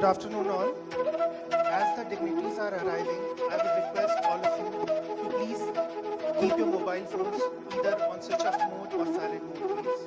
Good afternoon, all. As the dignitaries are arriving, I would request all of you to please keep your mobile phones either on switch off mode or silent mode, please.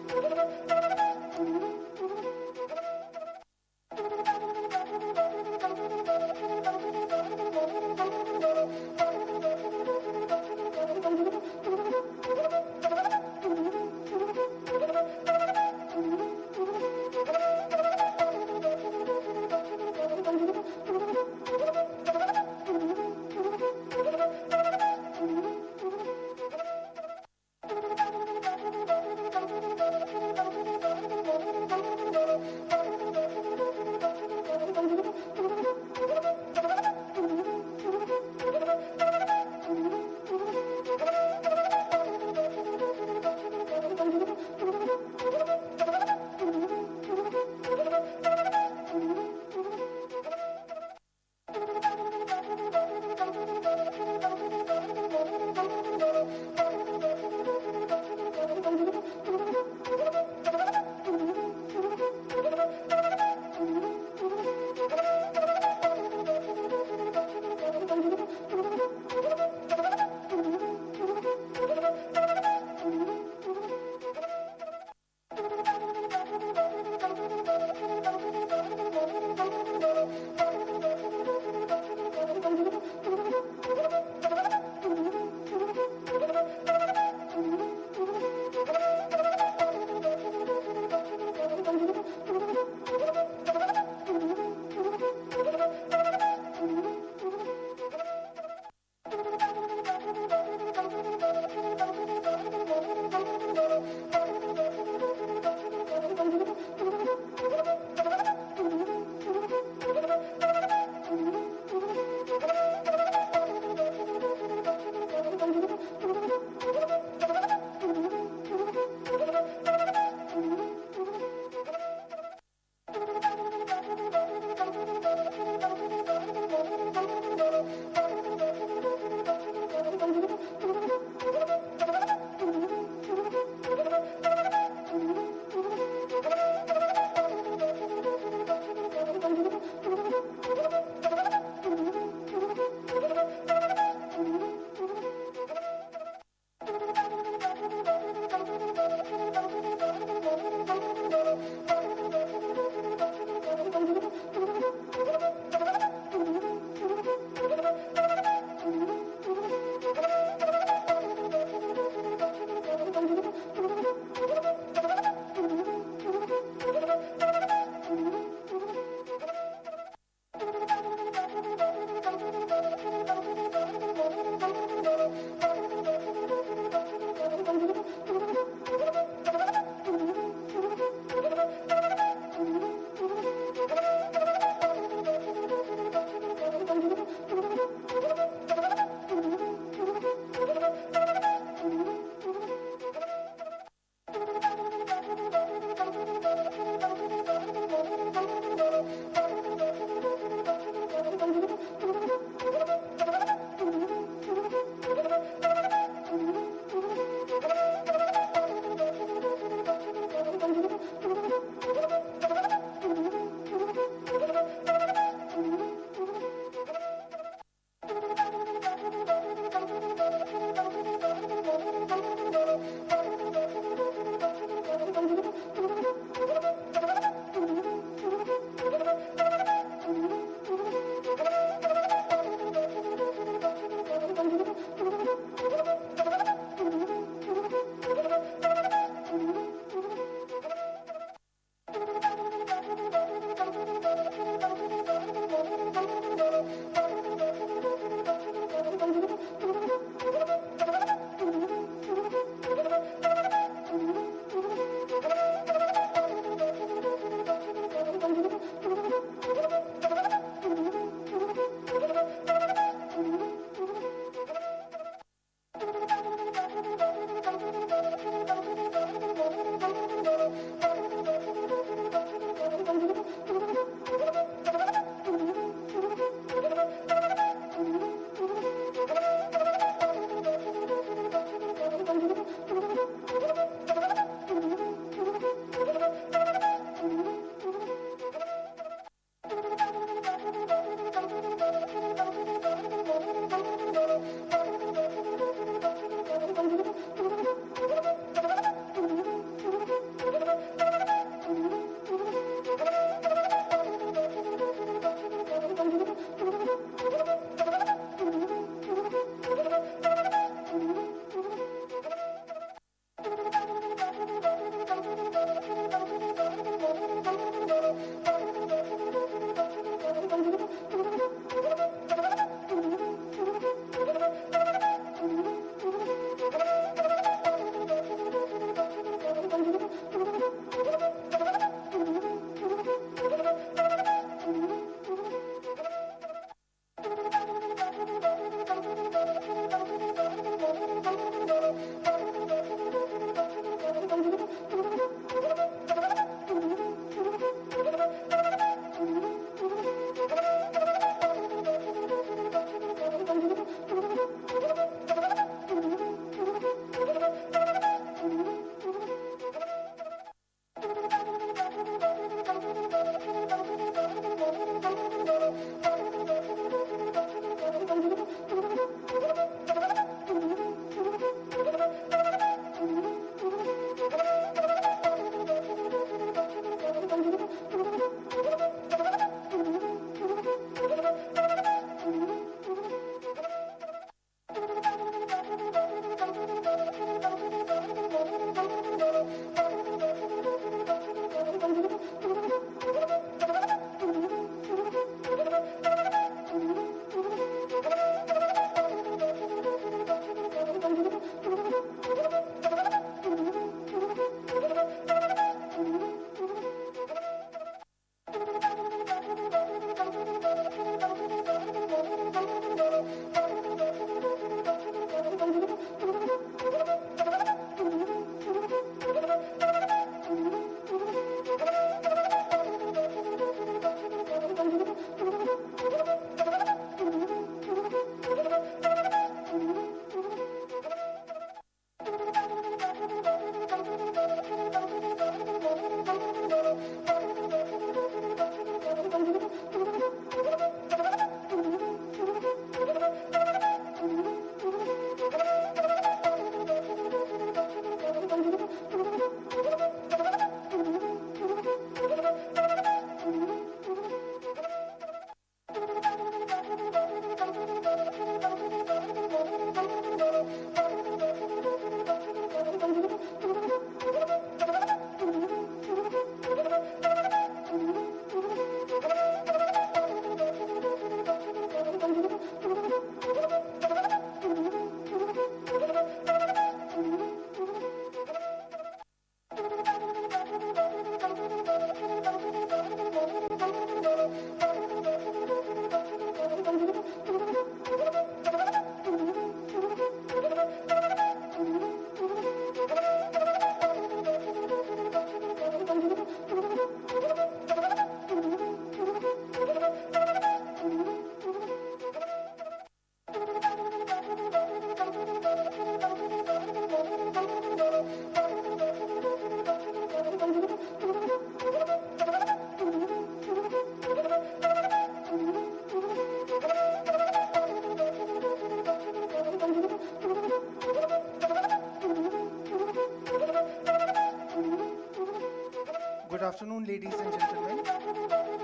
Good afternoon, ladies and gentlemen.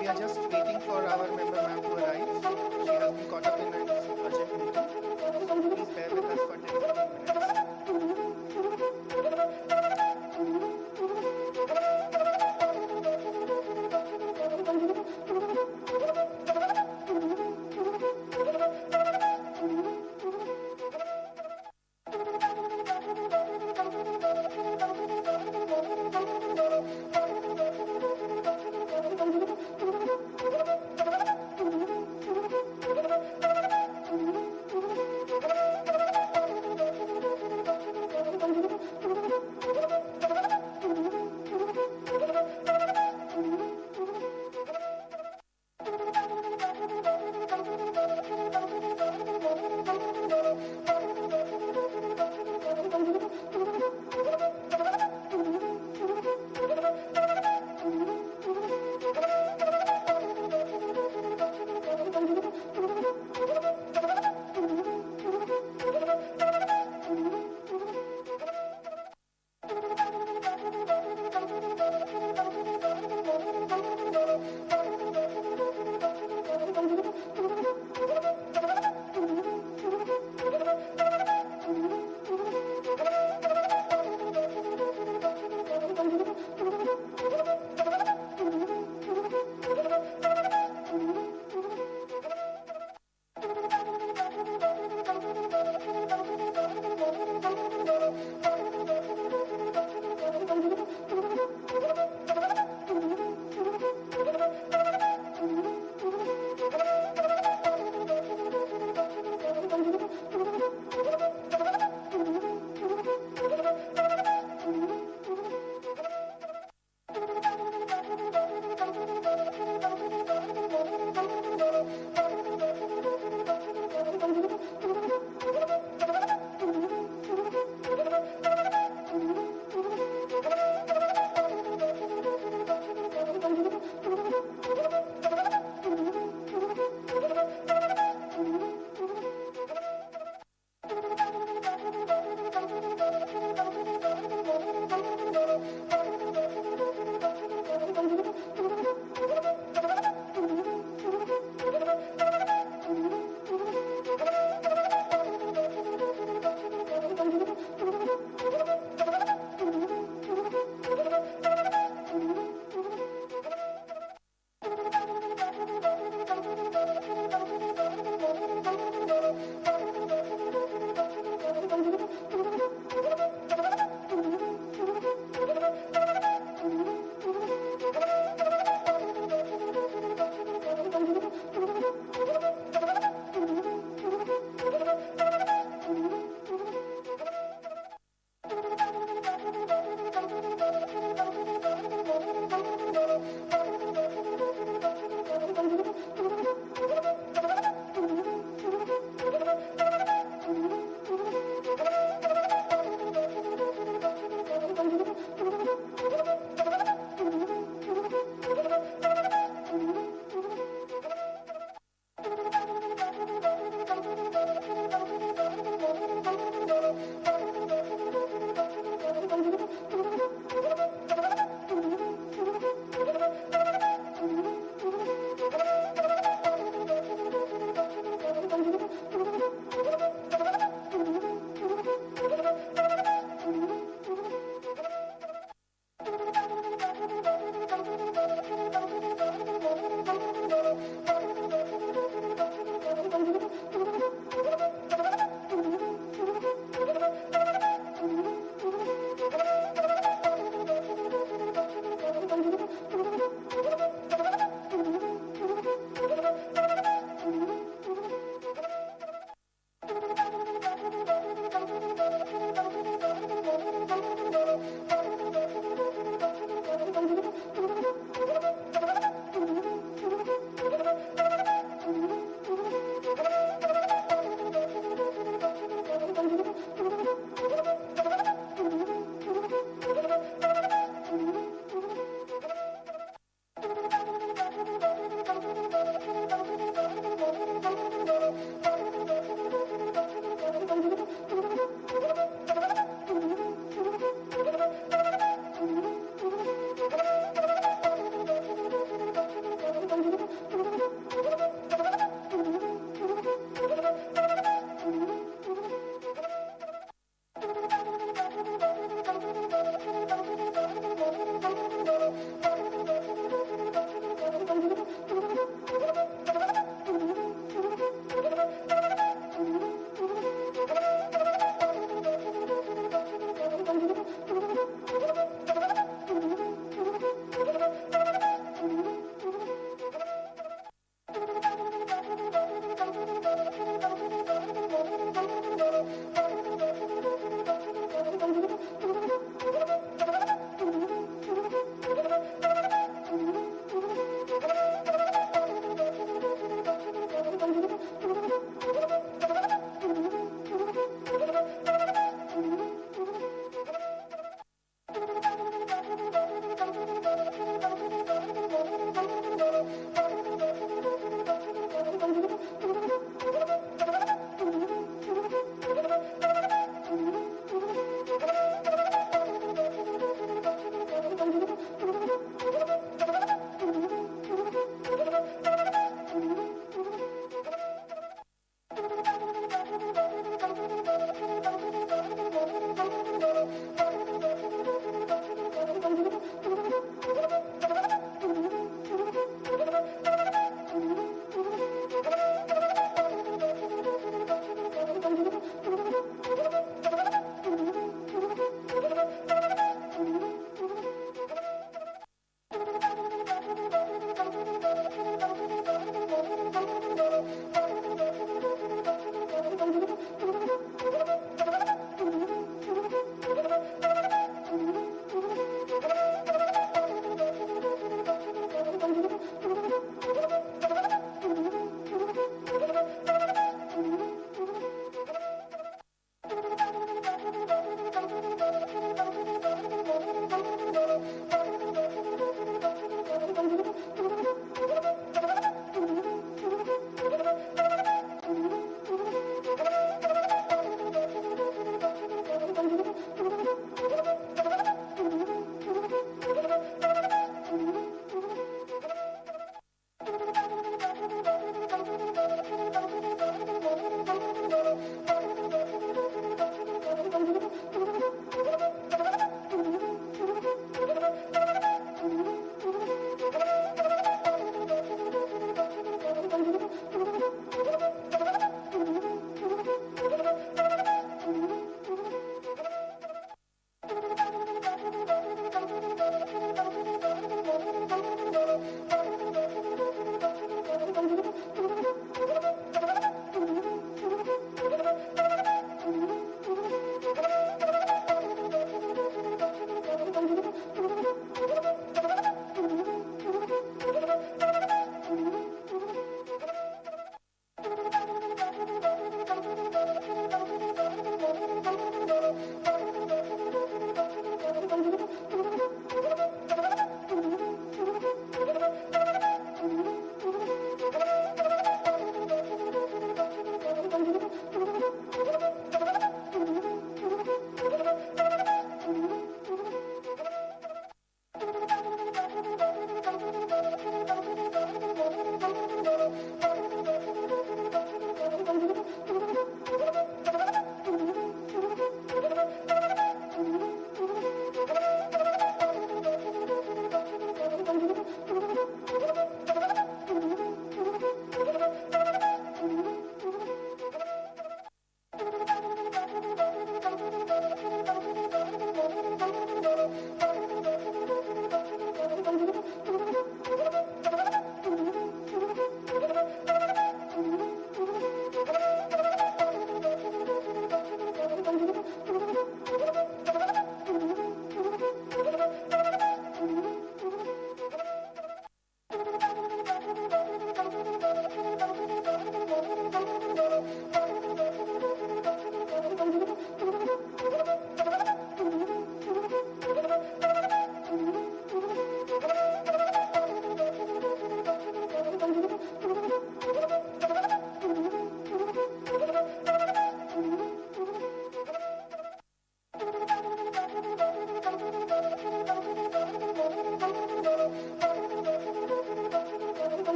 We are just waiting for our member ma'am to arrive. She has been caught up in an urgent meeting. So please bear with us for 10 to 15 minutes.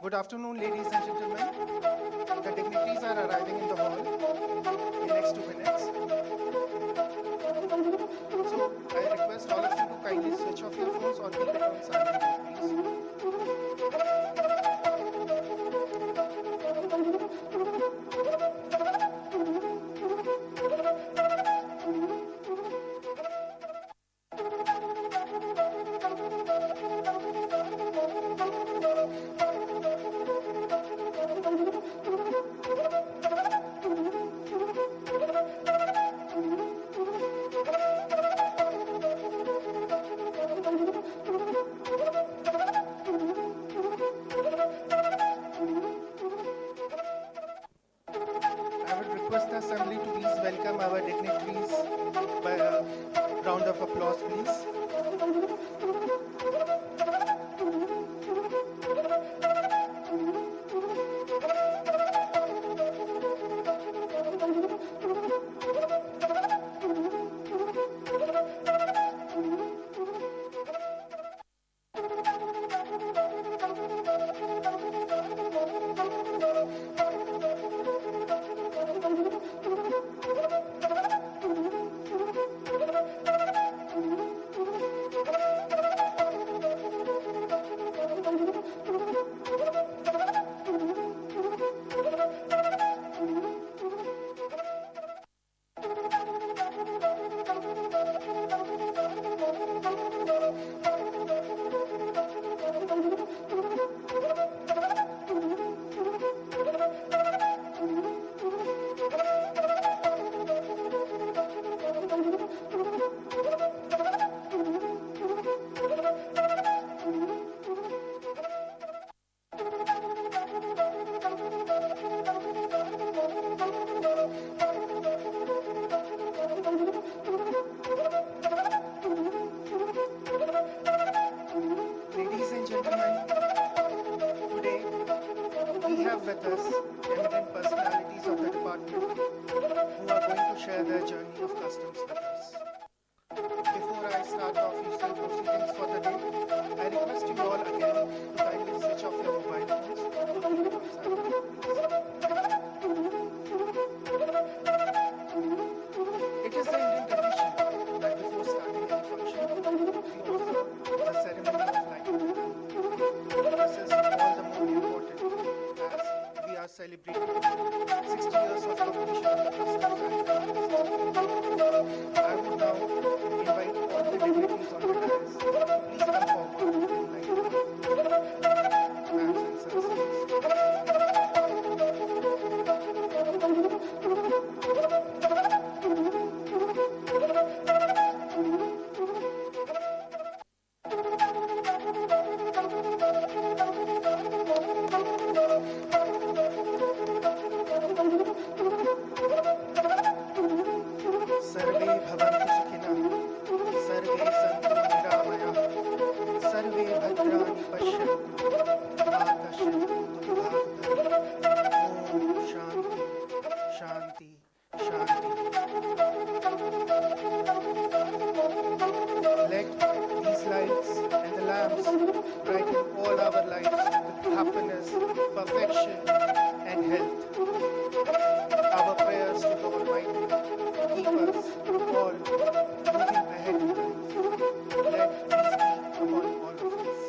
Good afternoon, ladies and gentlemen. The dignitaries are arriving in the hall in next 2 minutes. So I request all of you to kindly switch off your phones or keep it on silent mode, please. I would request the assembly to please welcome our dignitaries by a round of applause, please. Ladies and gentlemen, today we have with us eminent personalities of the department who are going to share their journey of customs with us. Before I start the official proceedings for the day, I request you all again to kindly switch off your mobile phones or keep it on silent, please. It is the Indian tradition that before starting any function, we offer the ceremony of lighting. This is all the more important as we are celebrating 60 years of completion of the Customs Act. I would now invite all the dignitaries on the dais to please come forward and light the lamps and censers, please. सर्वे भवन्तु सुखिनः, सर्वे सन्तु निरामयाः, सर्वे भद्राणि पश्यन्तु, मा कश्चित् दुर्भाग्यः। ॐ शान्ति, शान्ति, शान्ति। Let these lights and the lamps brighten all our lives with happiness, perfection, and health. Our prayers to the Almighty keep us all moving ahead in life. Let peace be upon all of us.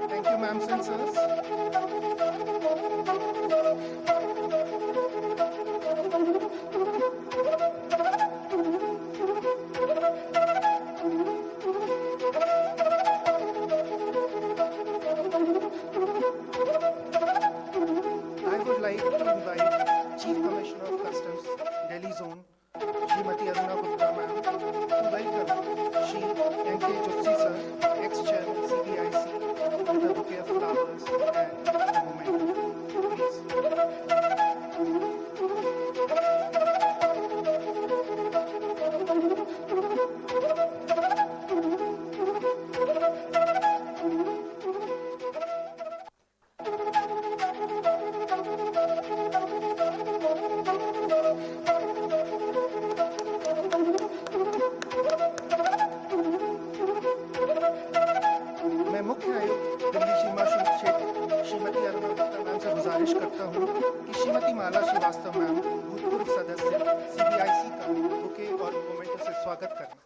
Thank you, ma'am and sirs. I would like to invite Chief Commissioner of Customs, Delhi Zone, Srimati Aruna Gupta ma'am, to welcome Shri N.K. Jutsi sir, ex-chairman CBIC, with a bouquet of flowers and a memento. Please. मुख्य आयुक्त Delhi Shrimati Aruna Gupta ma'am से गुजारिश करता हूँ कि Shrimati Mala Srivastava ma'am भूतपूर्व सदस्य CBIC का बुके और मोमेंटो से स्वागत करें।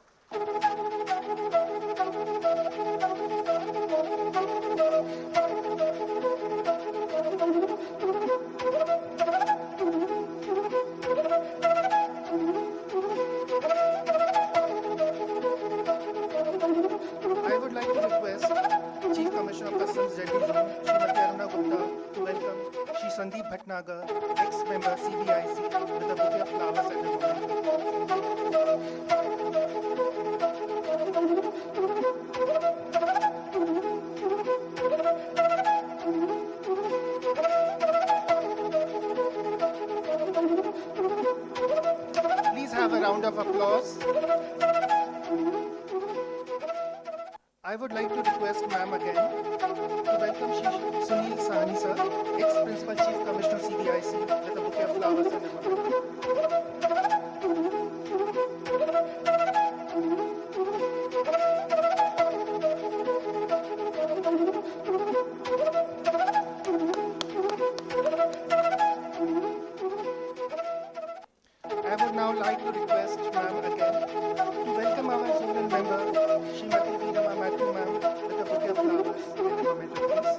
I would like to request Chief Commissioner of Customs Delhi Zone, Srimati Aruna Gupta, to welcome Shri Sandeep Bhatnagar, ex-member CBIC, with a bouquet of flowers and a memento. Please have a round of applause. I would like to request ma'am again to welcome Shri Sunil Sahni sir, ex-Principal Chief Commissioner CBIC, with a bouquet of flowers and a memento. I would now like to request ma'am again to welcome our zonal member, Srimati Veerama Matthew ma'am, with a bouquet of flowers and a memento, please.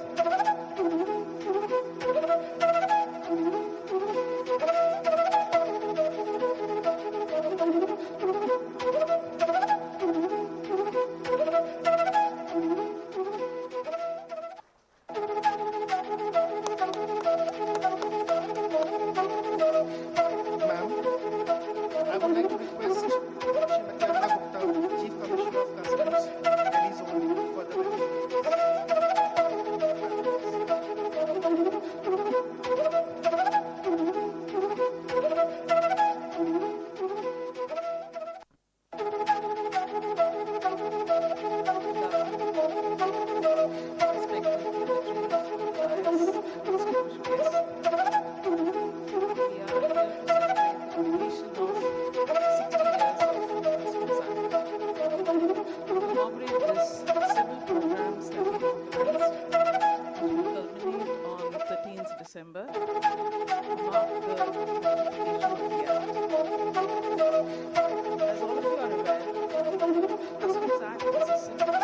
Ma'am, I would like to request Srimati Aruna Gupta, Chief Commissioner of Customs, Delhi Zone, for the welcome. December mark the ratification of the Act. As all of you are aware, Customs Act is a simple,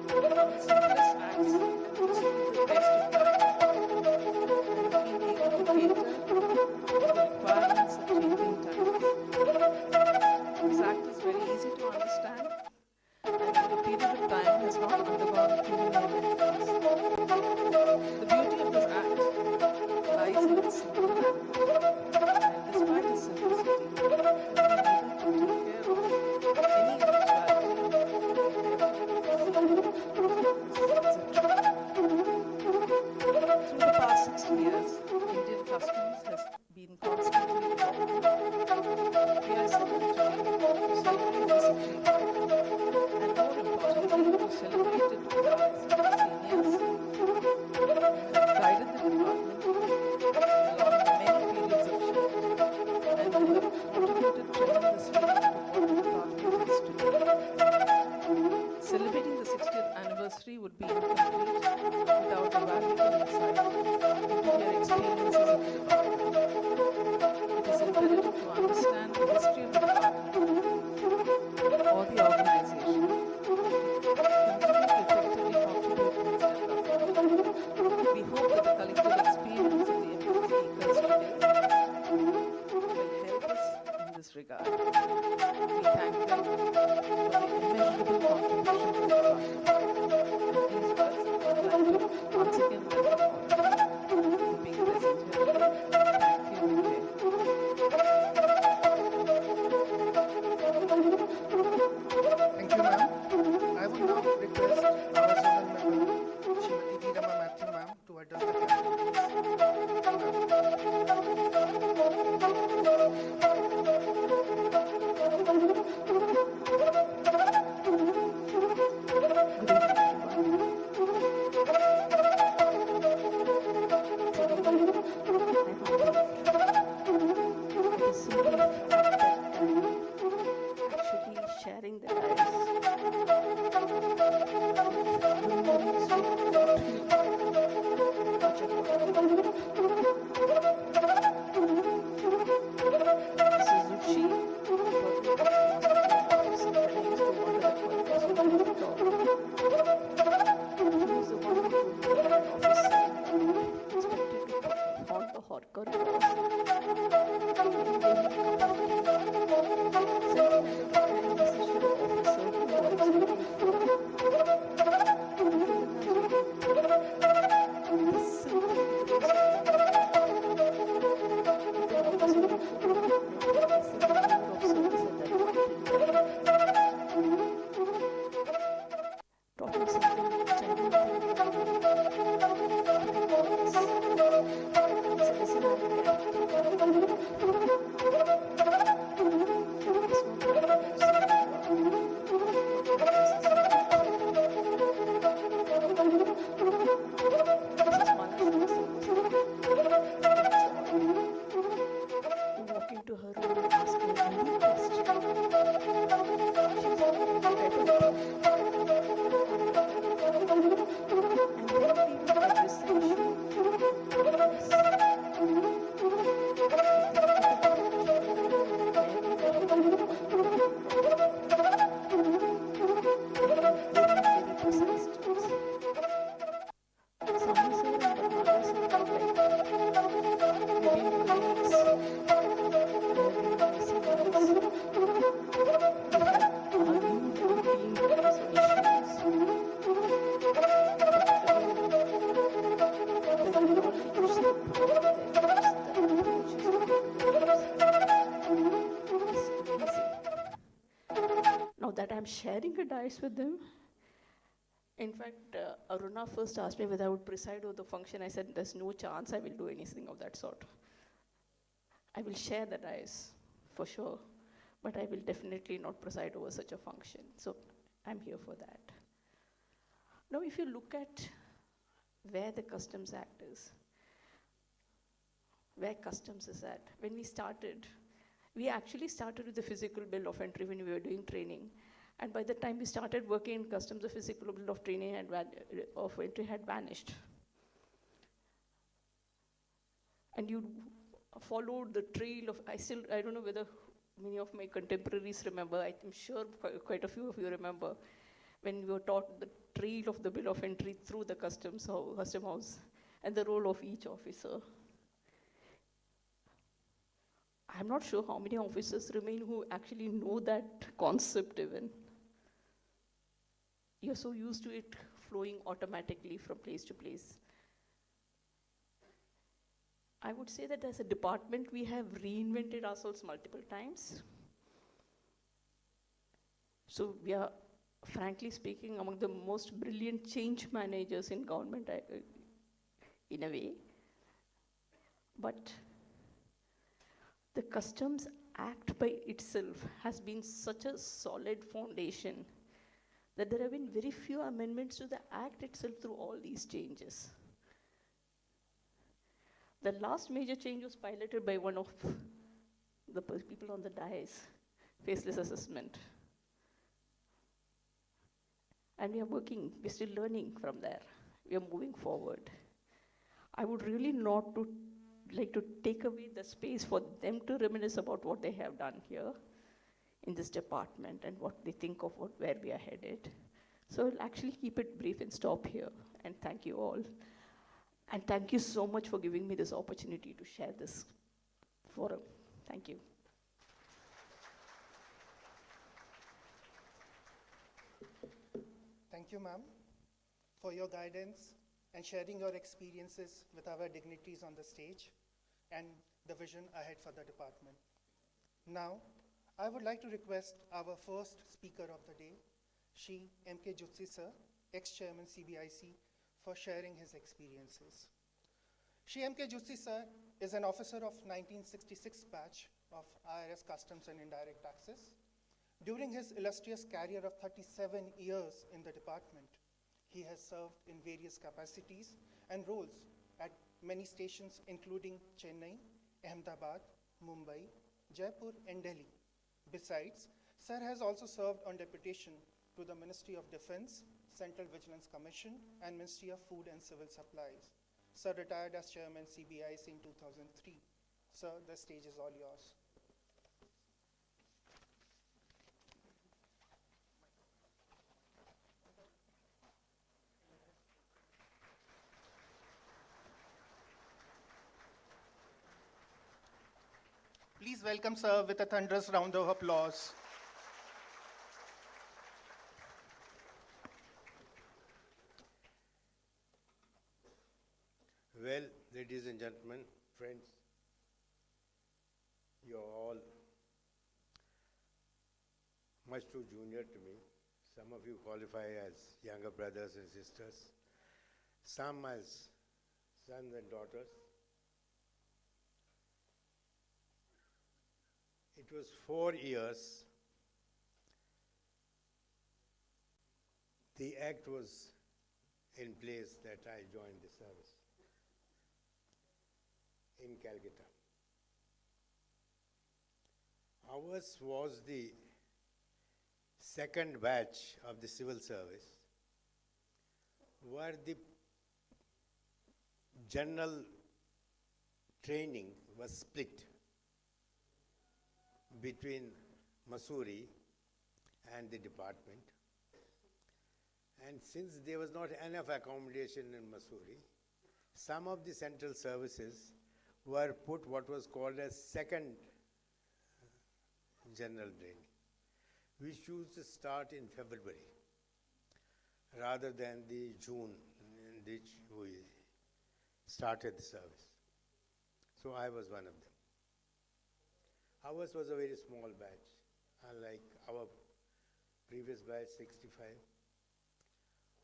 one of the simplest acts to the best of time, and being able to cater to the requirements of changing times. This act is very easy to understand, and over a period of time has not undergone too many amendments. The beauty of this act lies in its simple language, and despite its simplicity, it has been able to take care of any eventuality. Through the past 60 years, Indian customs has been constantly evolving. We are celebrating to celebrate this achievement, and more importantly, to celebrate it with our seniors who have guided the department along many periods of change and who have contributed tremendously to what the department is today. Celebrating the 60th anniversary would be incomplete without a valuable insight into their experiences in the department. It is imperative to understand the history of the department or the organization to continue to effectively contribute to its development. We hope that the collective experience of the MP speakers today will help us in this regard. We thank them for their immeasurable contribution to the department. With these words, I would like to once again welcome all of you for being present here today. Thank you, Vijay. Thank you, ma'am. I would now request our zonal member, Srimati Veerama Matthew ma'am, to address the Sharing the dice sharing a dice with them. In fact, Aruna first asked me whether I would preside over the function. I said, there's no chance I will do anything of that sort. I will share the dice, for sure, but I will definitely not preside over such a function. So I'm here for that. Now, if you look at where the Customs Act is, where customs is at, when we actually started with the physical bill of entry when we were doing training. And by the time we started working in customs, the physical bill of training of entry had vanished. And you followed the trail of, I don't know whether many of my contemporaries remember, I'm sure quite a few of you remember, when we were taught the trail of the bill of entry through the custom house and the role of each officer. I'm not sure how many officers remain who actually know that concept even. You're so used to it flowing automatically from place to place. I would say that as a department, we have reinvented ourselves multiple times. So we are, frankly speaking, among the most brilliant change managers in government, in a way. But the Customs Act by itself has been such a solid foundation that there have been very few amendments to the Act itself through all these changes. The last major change was piloted by one of the people on the dais, faceless assessment. And we are we're still learning from there. We are moving forward. I would really not like to take away the space for them to reminisce about what they have done here in this department and what they think of where we are headed. So I'll actually keep it brief and stop here. And thank you all. And thank you so much for giving me this opportunity to share this forum. Thank you. Thank you, ma'am, for your guidance and sharing your experiences with our dignitaries on the stage and the vision ahead for the department. Now, I would like to request our first speaker of the day, Shri M.K. Jutsi sir, ex-chairman CBIC, for sharing his experiences. Shri M.K. Jutsi sir is an officer of 1966 batch of IRS Customs and Indirect Taxes. During his illustrious career of 37 years in the department, he has served in various capacities and roles at many stations including Chennai, Ahmedabad, Mumbai, Jaipur and Delhi. Besides, sir has also served on deputation to the Ministry of Defense, Central Vigilance Commission and Ministry of Food and Civil Supplies. Sir retired as chairman CBIC in 2003. Sir, the stage is all yours. Please welcome sir with a thunderous round of applause. Well, ladies and gentlemen, friends, you're all much too junior to me. Some of you qualify as younger brothers and sisters, some as sons and daughters. It was 4 years. The act was in place that I joined the service in Calcutta. Ours was the second batch of the civil service, where the general training was split between Mussoorie and the department. And since there was not enough accommodation in Mussoorie, some of the central services were put what was called as second general training, which used to start in February rather than the June in which we started the service. So I was one of them. Ours was a very small batch, unlike our previous batch 65,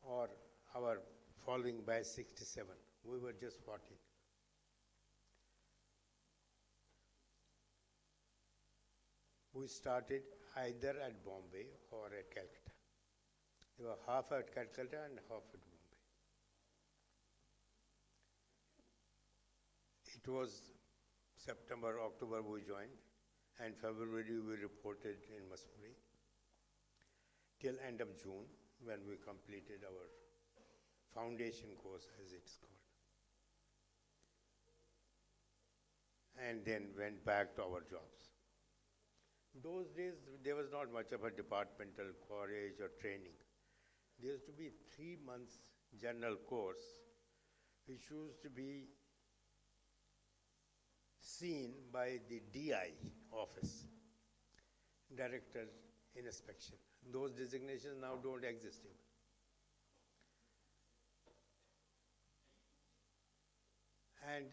or our following batch 67. We were just 14. We started either at Bombay or at Calcutta. They were half at Calcutta and half at Bombay. It was September, October we joined, and February we reported in Mussoorie till end of June when we completed our foundation course, as it's called, and then went back to our jobs. Those days there was not much of a departmental courage or training. There used to be 3 months general course which used to be seen by the DI office, Director in Inspection. Those designations now don't exist even. And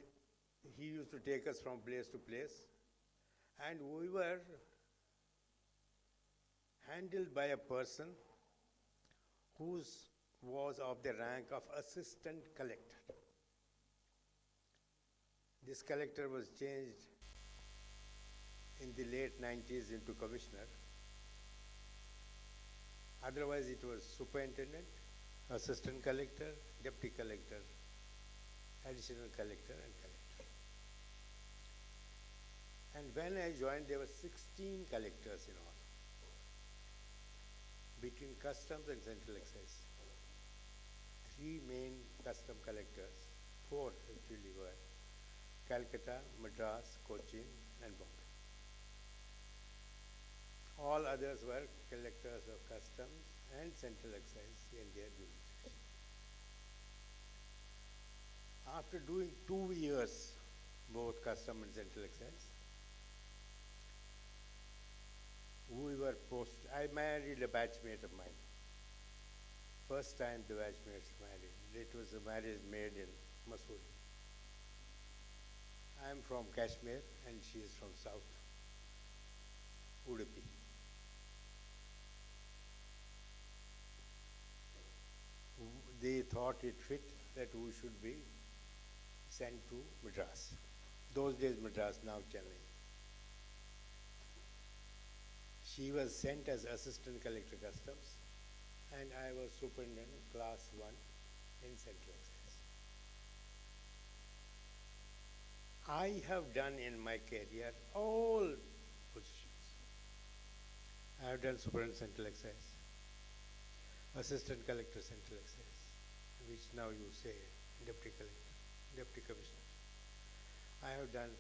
he used to take us from place to place, and we were handled by a person who was of the rank of assistant collector. This collector was changed in the late 90s into commissioner. Otherwise it was superintendent, assistant collector, deputy collector, additional collector, and collector. And when I joined, there were 16 collectors in all, between customs and central excise. 3 main custom collectors, 4 actually were Calcutta, Madras, Cochin, and Bombay. All others were collectors of customs and central excise in their jurisdiction. After doing 2 years, both custom and central excise, we were posted. I married a batchmate of mine. First time the batchmates married. It was a marriage made in Mussoorie. I am from Kashmir and she is from South, Udupi. They thought it fit that we should be sent to Madras. Those days Madras, now Chennai. She was sent as assistant collector customs, and I was superintendent class 1 in central excise. I have done in my career all positions. I have done superintendent central excise, assistant collector central excise, which now you say deputy collector, deputy commissioner. I have done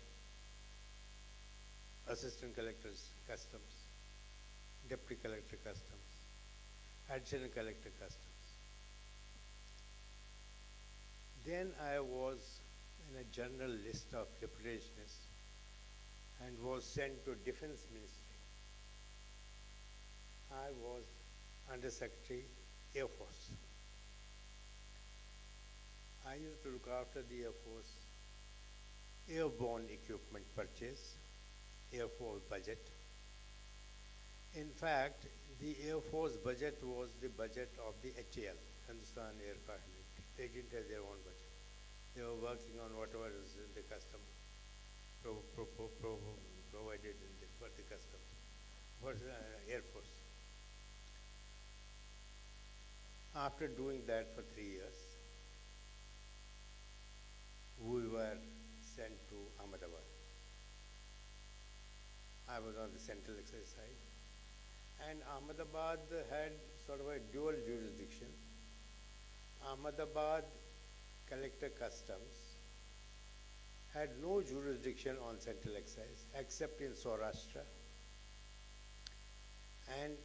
assistant collectors customs, deputy collector customs, additional collector customs. Then I was in a general list of deputationists and was sent to Defense Ministry. I was Under Secretary, Air Force. I used to look after the Air Force airborne equipment purchase, Air Force budget. In fact, the Air Force budget was the budget of the HAL, Hindustan Aircraft Limited. They didn't have their own budget. They were working on whatever is in the custom provided for the customs, for the Air Force. After doing that for 3 years, we were sent to Ahmedabad. I was on the central excise side. And Ahmedabad had sort of a dual jurisdiction. Ahmedabad Collector Customs had no jurisdiction on central excise except in Saurashtra, and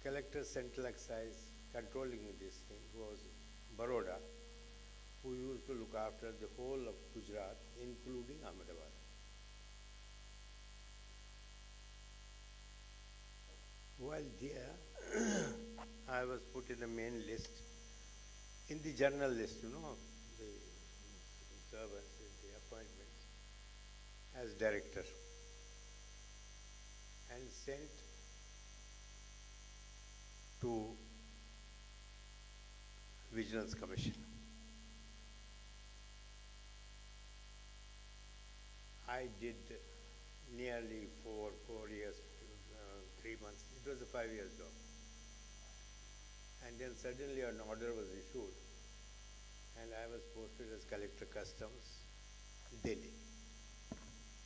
Collector Central Excise controlling this thing was Baroda, who used to look after the whole of Gujarat, including Ahmedabad. While there, I was put in the main list, in the general list, you know, the servants, the appointments, as director, and sent to Vigilance Commission. I did nearly four years, 3 months. It was a 5 year job. And then suddenly an order was issued, and I was posted as Collector Customs, Delhi.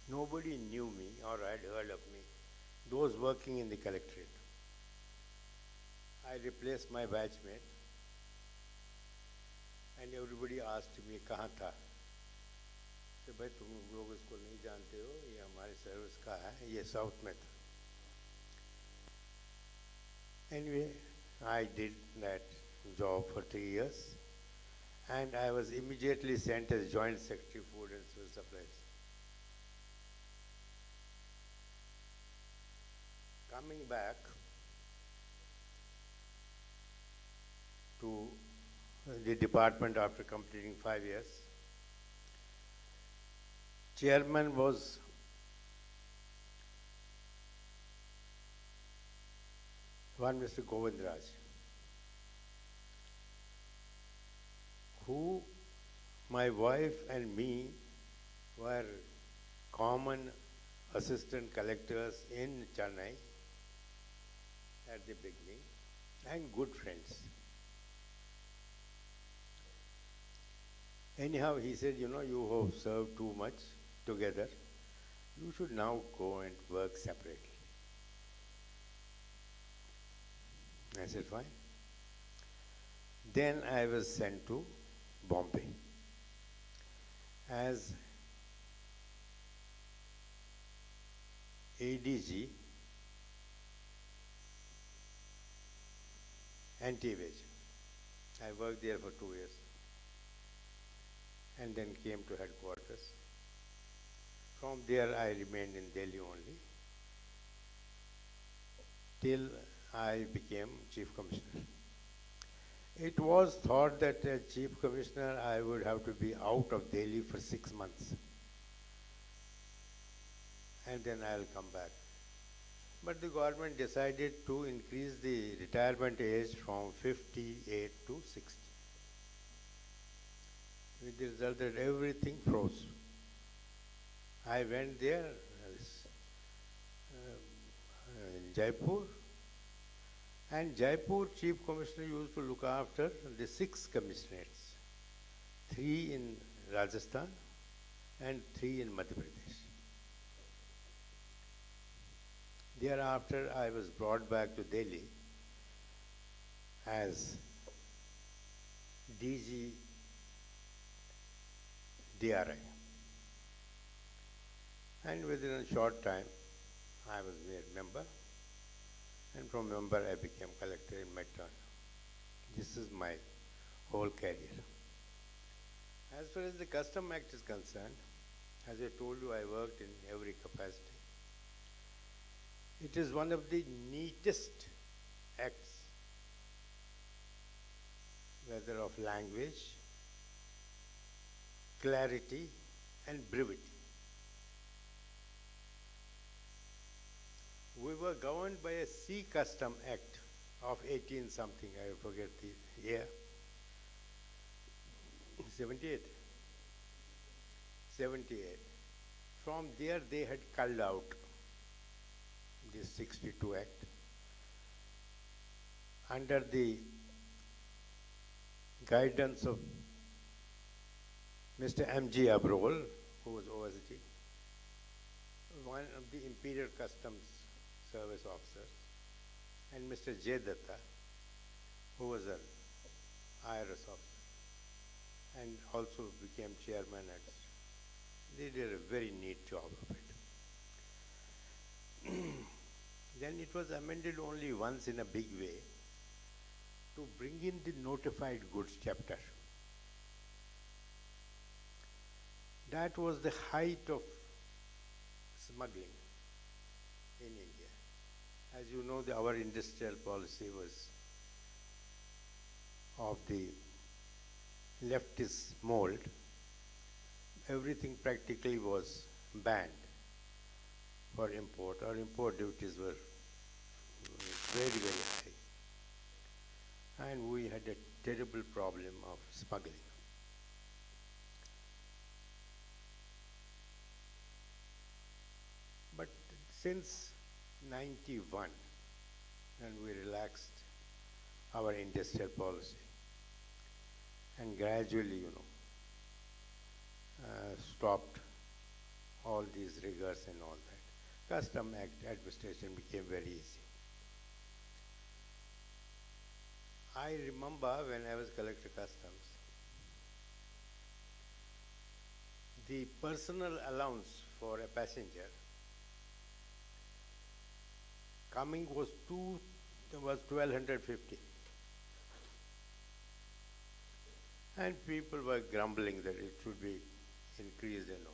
Nobody knew me or had heard of me, those working in the collectorate. I replaced my batchmate, and everybody asked me, "कहाँ था?" तो भाई तुम लोग इसको नहीं जानते हो, ये हमारे सर्विस का है, ये साउथ में था. Anyway, I did that job for 3 years, and I was immediately sent as Joint Secretary Food and Civil Supplies. Coming back to the department after completing 5 years, chairman was one Mr. Govindraj, who my wife and me were common assistant collectors in Chennai at the beginning and good friends. Anyhow, he said, "You know, you have served too much together. You should now go and work separately." I said, "Fine." Then I was sent to Bombay as ADG, anti-wage. I worked there for 2 years and then came to headquarters. From there I remained in Delhi only till I became Chief Commissioner. It was thought that as Chief Commissioner I would have to be out of Delhi for 6 months and then I'll come back. But the government decided to increase the retirement age from 58 to 60. With the result that everything froze. I went there in Jaipur, and Jaipur Chief Commissioner used to look after the 6 commissioners, 3 in Rajasthan and 3 in Madhya Pradesh. Thereafter, I was brought back to Delhi as DG DRI. And within a short time, I was made member, and from member I became collector in my turn. This is my whole career. As far as the Custom Act is concerned, as I told you, I worked in every capacity. It is one of the neatest acts, whether of language, clarity, and brevity. We were governed by a Sea Custom Act of 18 something, I forget the year, 78. 78. From there they had culled out this 62 Act under the guidance of Mr. M.G. Abrol, who was OSG, one of the Imperial Customs Service officers, and Mr. J. Datta, who was an IRS officer, and also became chairman. They did a very neat job of it. Then it was amended only once in a big way to bring in the notified goods chapter. That was the height of smuggling in India. As you know, our industrial policy was of the leftist mold. Everything practically was banned for import. Our import duties were very, very high. and we had a terrible problem of smuggling. But since 91, when we relaxed our industrial policy, and gradually, stopped all these rigors and all that, Custom Act administration became very easy. I remember when I was Collector Customs, the personal allowance for a passenger coming was 1250, and people were grumbling that it should be increased and all.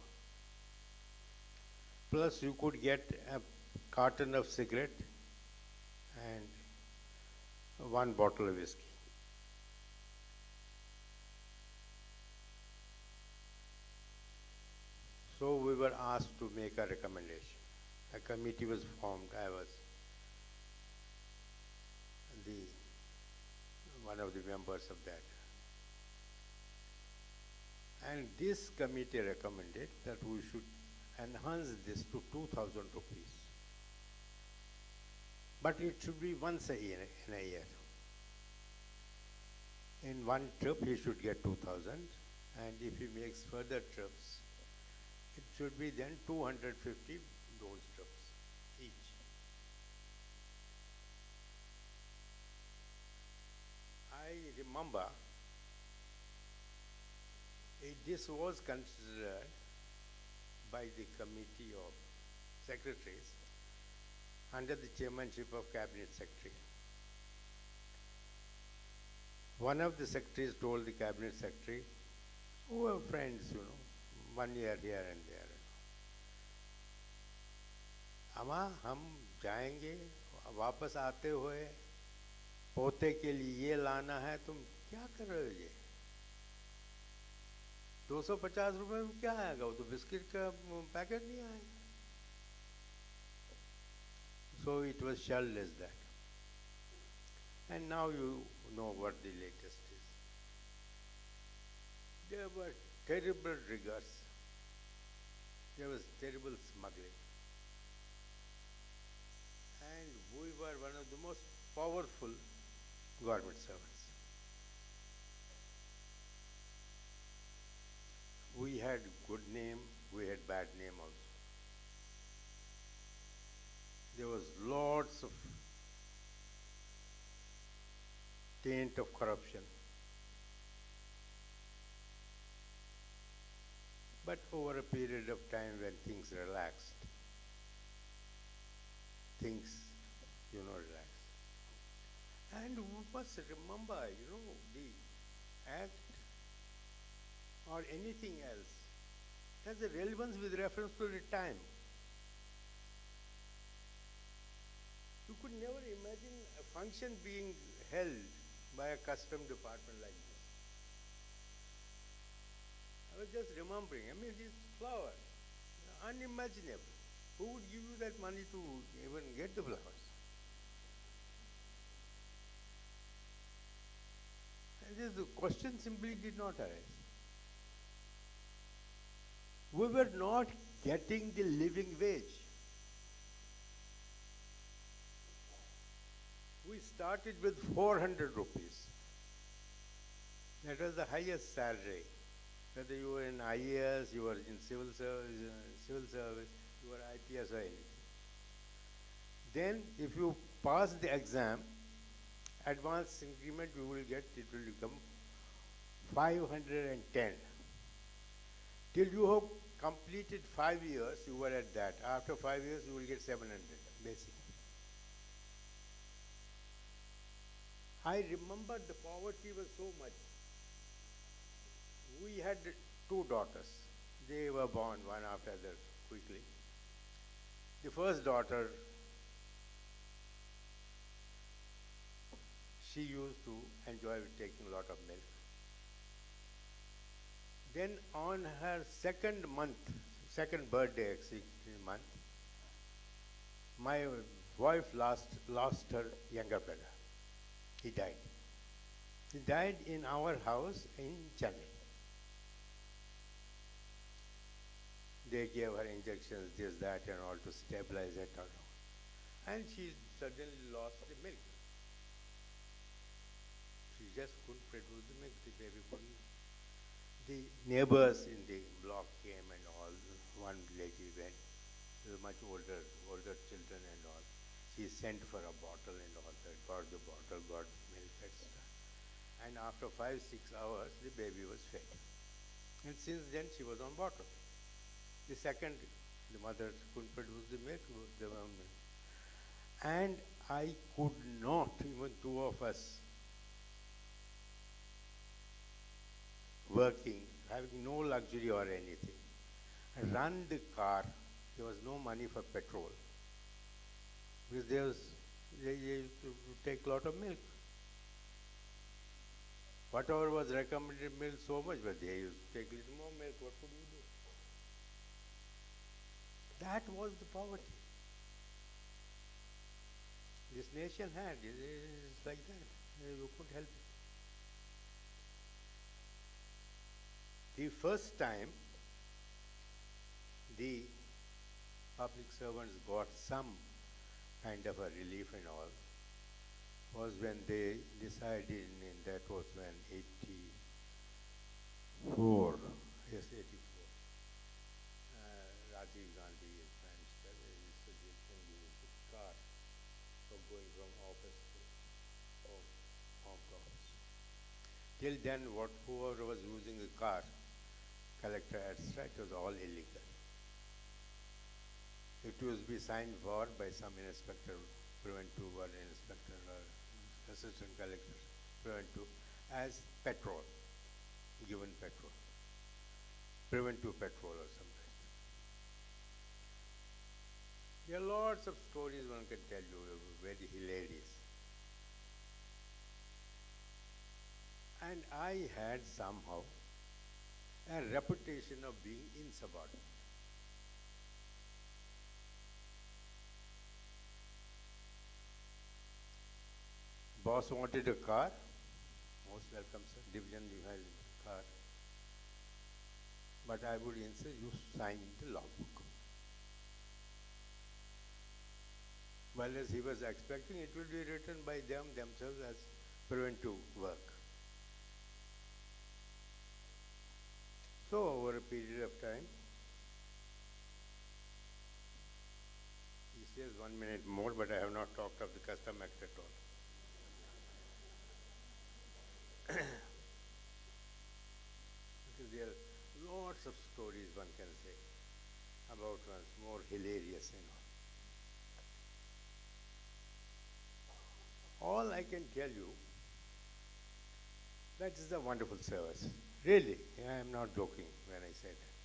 Plus, you could get a carton of cigarette and one bottle of whiskey. So we were asked to make a recommendation. A committee was formed. I was one of the members of that. And this committee recommended that we should enhance this to 2,000 rupees. But it should be once a year, in a year. In one trip, he should get 2,000, and if he makes further trips, it should be then 250 those trips each. I remember this was considered by the committee of secretaries under the chairmanship of Cabinet Secretary. One of the secretaries told the Cabinet Secretary, who were friends, 1 year here and there. अमा हम जाएंगे वापस आते हुए पोते के लिए ये लाना है, तुम क्या कर रहे हो ये? 250 रुपए में क्या आएगा? वो तो बिस्किट का पैकेट नहीं आएगा. So it was shelved as that. And now you know what the latest is. There were terrible rigors. There was terrible smuggling. And we were one of the most powerful government servants. We had good name, we had bad name also. There was lots of taint of corruption. But over a period of time when things relaxed, relaxed. And we must remember, the act or anything else has a relevance with reference to the time. You could never imagine a function being held by a custom department like this. I was just remembering, this flower, unimaginable. Who would give you that money to even get the flowers? And the question simply did not arise. We were not getting the living wage. We started with 400 rupees. That was the highest salary. Whether you were in IAS, you were in civil service, you were IPS or anything. Then if you pass the exam, advanced increment you will get, it will become 510. Till you have completed 5 years, you were at that. After 5 years, you will get 700, basically. I remember the poverty was so much. We had 2 daughters. They were born one after the other quickly. The first daughter, she used to enjoy taking a lot of milk. Then on her second birthday actually month, my wife lost her younger brother. He died. He died in our house in Chennai. They gave her injections, this, that, and all to stabilize it around. And she suddenly lost the milk. She just couldn't produce the milk. The baby couldn't. The neighbors in the block came and all. One lady went, much older children and all. She sent for a bottle and all that, got the bottle, got milk, etc. And after 5-6 hours, the baby was fed. And since then, she was on bottle. The second, the mother couldn't produce the milk, they were on milk. And I could not, even two of us, working, having no luxury or anything, run the car. There was no money for petrol. Because they used to take a lot of milk. Whatever was recommended milk so much, but they used to take a little more milk. What could we do? That was the poverty. This nation had, it's like that. You couldn't help it. The first time the public servants got some kind of a relief and all was when they decided, and that was when 84, yes, 84. Rajiv Gandhi and Prime Minister suggesting use the car for going from office to home to office. Till then, whoever was using the car, collector, etc., it was all illegal. It was be signed for by some inspector, preventive or inspector or assistant collector, preventive, as petrol, given petrol, preventive petrol or something. There are lots of stories one can tell you, very hilarious. And I had somehow a reputation of being insubordinate. Boss wanted a car. Most welcome, sir. Division, you have a car. But I would insist you sign the logbook. Well, as he was expecting, it will be written by themselves as preventive work. So, over a period of time, he says 1 minute more, but I have not talked of the Custom Act at all. Because there are lots of stories one can say about one's more hilarious and all I can tell you, that is a wonderful service. Really, I am not joking when I say that.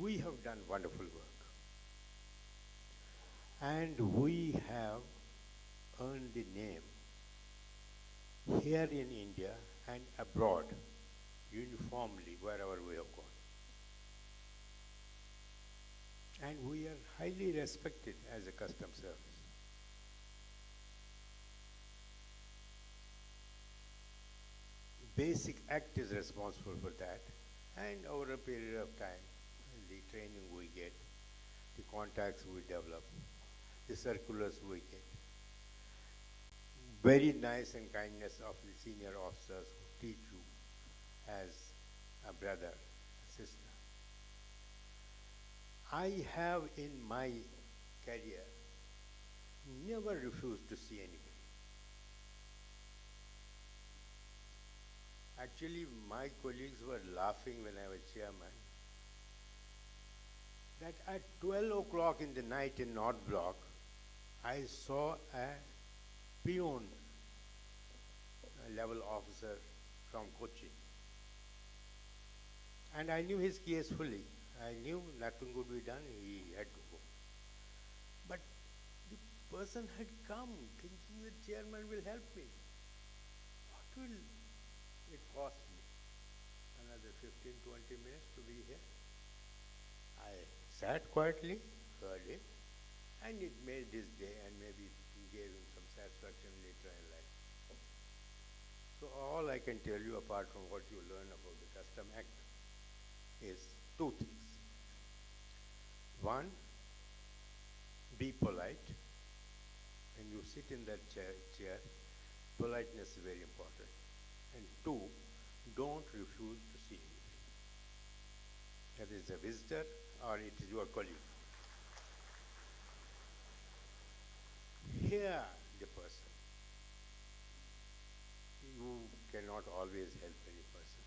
We have done wonderful work. And we have earned the name here in India and abroad, uniformly, wherever we have gone. And we are highly respected as a customs service. Basic Act is responsible for that, and over a period of time, the training we get, the contacts we develop, the circulars we get, very nice and kindness of the senior officers who teach you as a brother, a sister. I have in my career never refused to see anybody. Actually, my colleagues were laughing when I was chairman that at 12 o'clock in the night in North Block, I saw a peon, a level officer from Kochi. And I knew his case fully. I knew nothing could be done, he had to go. But the person had come thinking the chairman will help me. What will it cost me? Another 15-20 minutes to be here. I sat quietly, heard it, and it made his day and maybe gave him some satisfaction later in life. So all I can tell you apart from what you learn about the Custom Act is two things. One, be polite. When you sit in that chair, politeness is very important. And two, don't refuse to see me. Whether it's a visitor or it is your colleague. Hear the person. You cannot always help any person.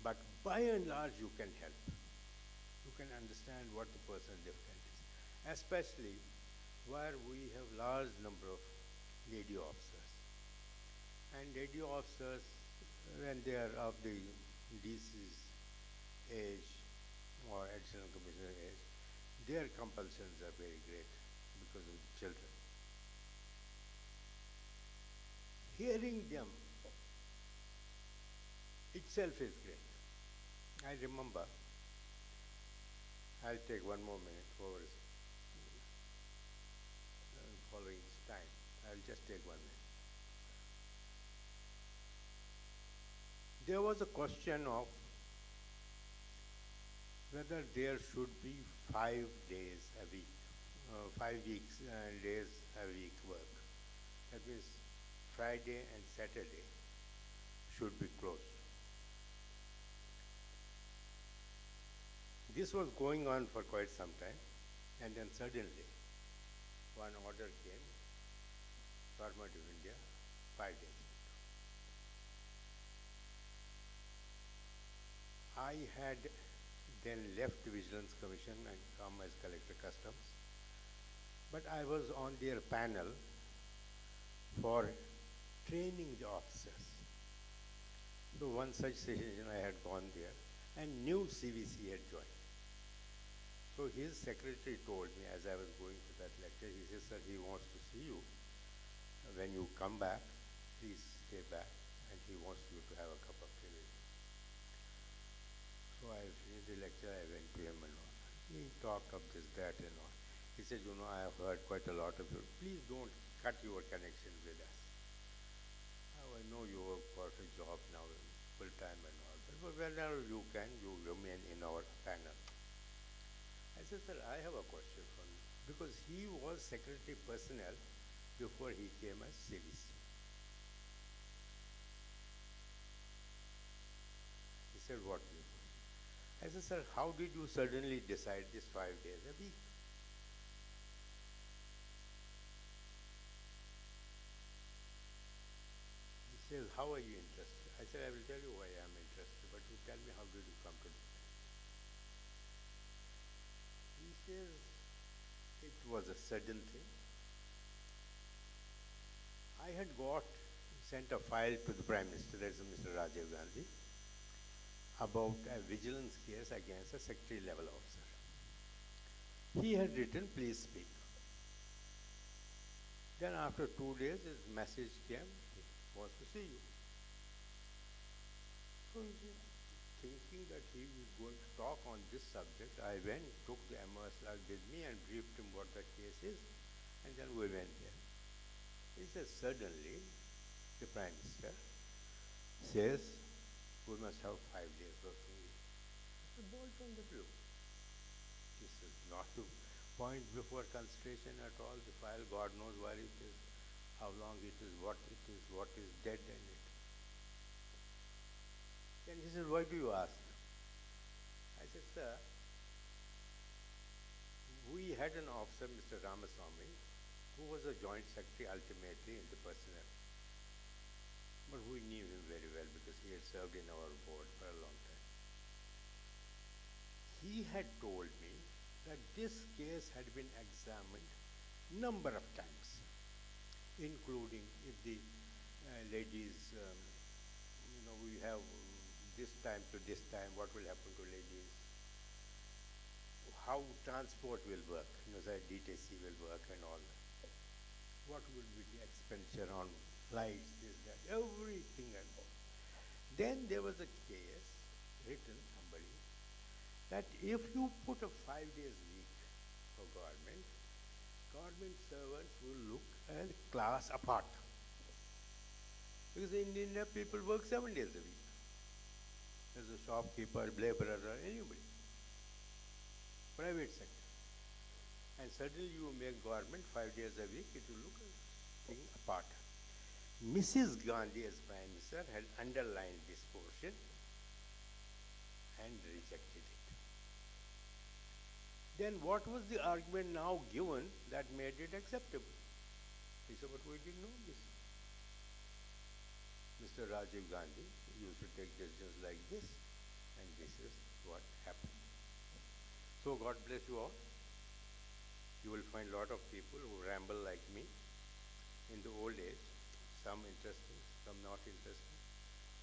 But by and large, you can help. You can understand what the person's difficulties, especially where we have large number of lady officers. And lady officers, when they are of the DC's age or additional commissioner age, their compulsions are very great because of the children. Hearing them itself is great. I remember, I'll take one more minute over following this time. I'll just take 1 minute. There was a question of whether there should be 5 days a week, 5 weeks days a week work. That means Friday and Saturday should be closed. This was going on for quite some time, and then suddenly one order came, Government of India, 5 days. I had then left the Vigilance Commission and come as Collector Customs, but I was on their panel for training the officers. So one such session I had gone there, and new CVC had joined. So his secretary told me as I was going to that lecture, he says, sir, he wants to see you. When you come back, please stay back, and he wants you to have a cup of tea with him. So I finished the lecture, I went to him and all. He talked of this, that and all. He said, you know, I have heard quite a lot of you. Please don't cut your connection with us. Oh, I know you have got a job now, full time and all, but whenever you can, you remain in our panel. I said, sir, I have a question for you. Because he was Secretary Personnel before he came as CVC. He said, what do you do? I said, sir, how did you suddenly decide this 5 days a week? He says, how are you interested? I said, I will tell you why I am interested, but you tell me how did you come to this? He says, it was a sudden thing. I had sent a file to the Prime Minister, that is Mr. Rajiv Gandhi, about a vigilance case against a secretary level officer. He had written, please speak. Then after 2 days, his message came, he wants to see you. So thinking that he was going to talk on this subject, I went, took the MOS log with me and briefed him what the case is, and then we went there. He says, suddenly, the Prime Minister says, we must have 5 days working week. It's a bolt from the blue. This is not the point before consideration at all. The file, God knows where it is, how long it is, what is dead in it. Then he said, why do you ask? I said, sir, we had an officer, Mr. Ramaswamy, who was a joint secretary ultimately in the personnel. But we knew him very well because he had served in our board for a long time. He had told me that this case had been examined number of times, including if the ladies, we have this time to this time, what will happen to ladies, how transport will work, DTC will work and all that. What will be the expenditure on flights, this, that, everything and all. Then there was a case written, somebody, that if you put a 5 days week for government servants will look at class apart. Because in India, people work 7 days a week. As a shopkeeper, laborer, or anybody. Private sector. And suddenly you make government 5 days a week, it will look a thing apart. Mrs. Gandhi as Prime Minister had underlined this portion and rejected it. Then what was the argument now given that made it acceptable? He said, but we didn't know this. Mr. Rajiv Gandhi used to take decisions like this, and this is what happened. So God bless you all. You will find a lot of people who ramble like me in the old age, some interesting, some not interesting.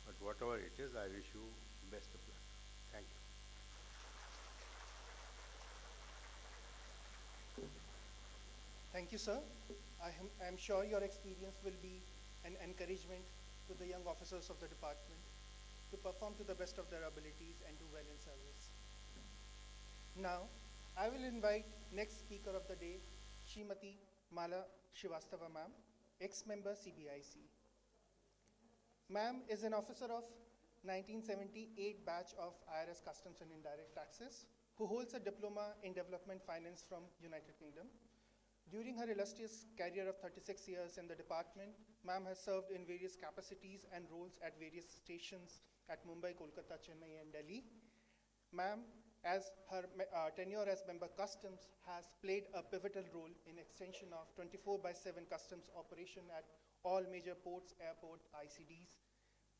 But whatever it is, I wish you best of luck. Thank you. Thank you, sir. I am sure your experience will be an encouragement to the young officers of the department to perform to the best of their abilities and do well in service. Now, I will invite next speaker of the day, Srimati Mala Srivastava ma'am, ex-member CBIC. Ma'am is an officer of 1978 batch of IRS Customs and Indirect Taxes, who holds a diploma in development finance from United Kingdom. During her illustrious career of 36 years in the department, ma'am has served in various capacities and roles at various stations at Mumbai, Kolkata, Chennai, and Delhi. Ma'am, as her tenure as member customs, has played a pivotal role in extension of 24/7 customs operation at all major ports, airport, ICDs,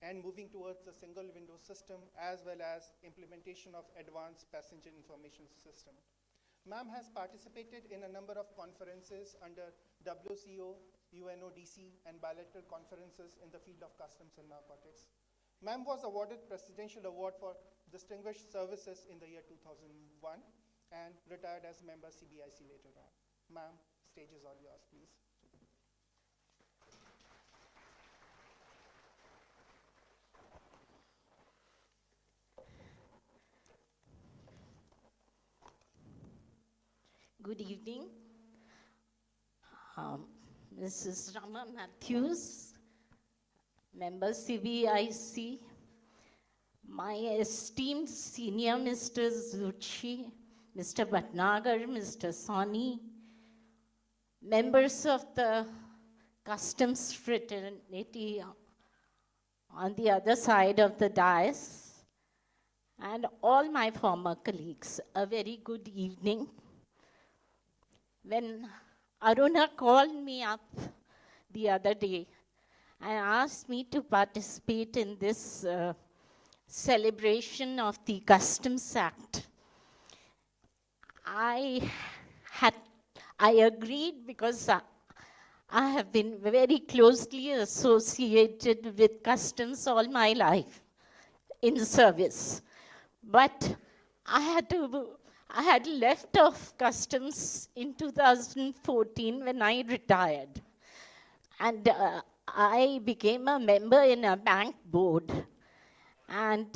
and moving towards the single window system, as well as implementation of advanced passenger information system. Ma'am has participated in a number of conferences under WCO, UNODC, and bilateral conferences in the field of customs and narcotics. Ma'am was awarded Presidential Award for Distinguished Services in the year 2001 and retired as member CBIC later on. Ma'am, stage is all yours, please. Good evening. Mrs. Rama Matthews, member CBIC, my esteemed senior Mr. Zuchi, Mr. Bhatnagar, Mr. Soni, members of the customs fraternity on the other side of the dais, and all my former colleagues, a very good evening. When Aruna called me up the other day and asked me to participate in this celebration of the Customs Act, I agreed because I have been very closely associated with customs all my life in service. But I had left off customs in 2014 when I retired. And I became a member in a bank board. And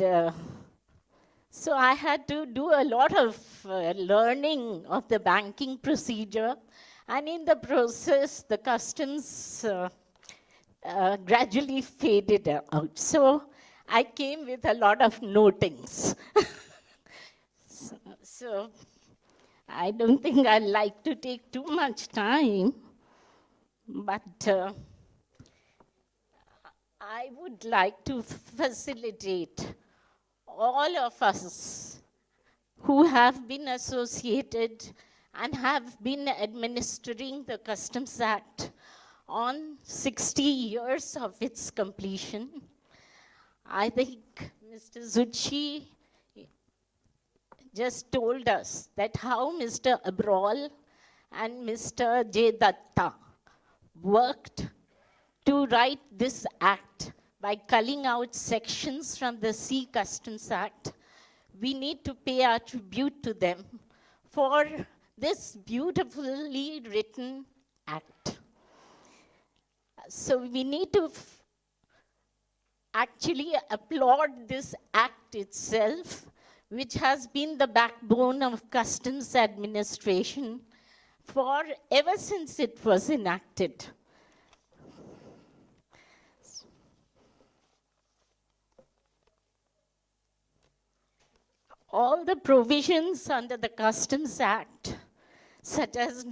so I had to do a lot of learning of the banking procedure. And in the process, the customs gradually faded out. So I came with a lot of notings. So I don't think I'd like to take too much time, but I would like to facilitate all of us who have been associated and have been administering the Customs Act on 60 years of its completion. I think Mr. Zuchi just told us that how Mr. Abrol and Mr. J. Datta worked to write this act by culling out sections from the Sea Customs Act. We need to pay our tribute to them for this beautifully written act. So we need to actually applaud this act itself, which has been the backbone of customs administration for ever since it was enacted. all the provisions under the Customs Act, such as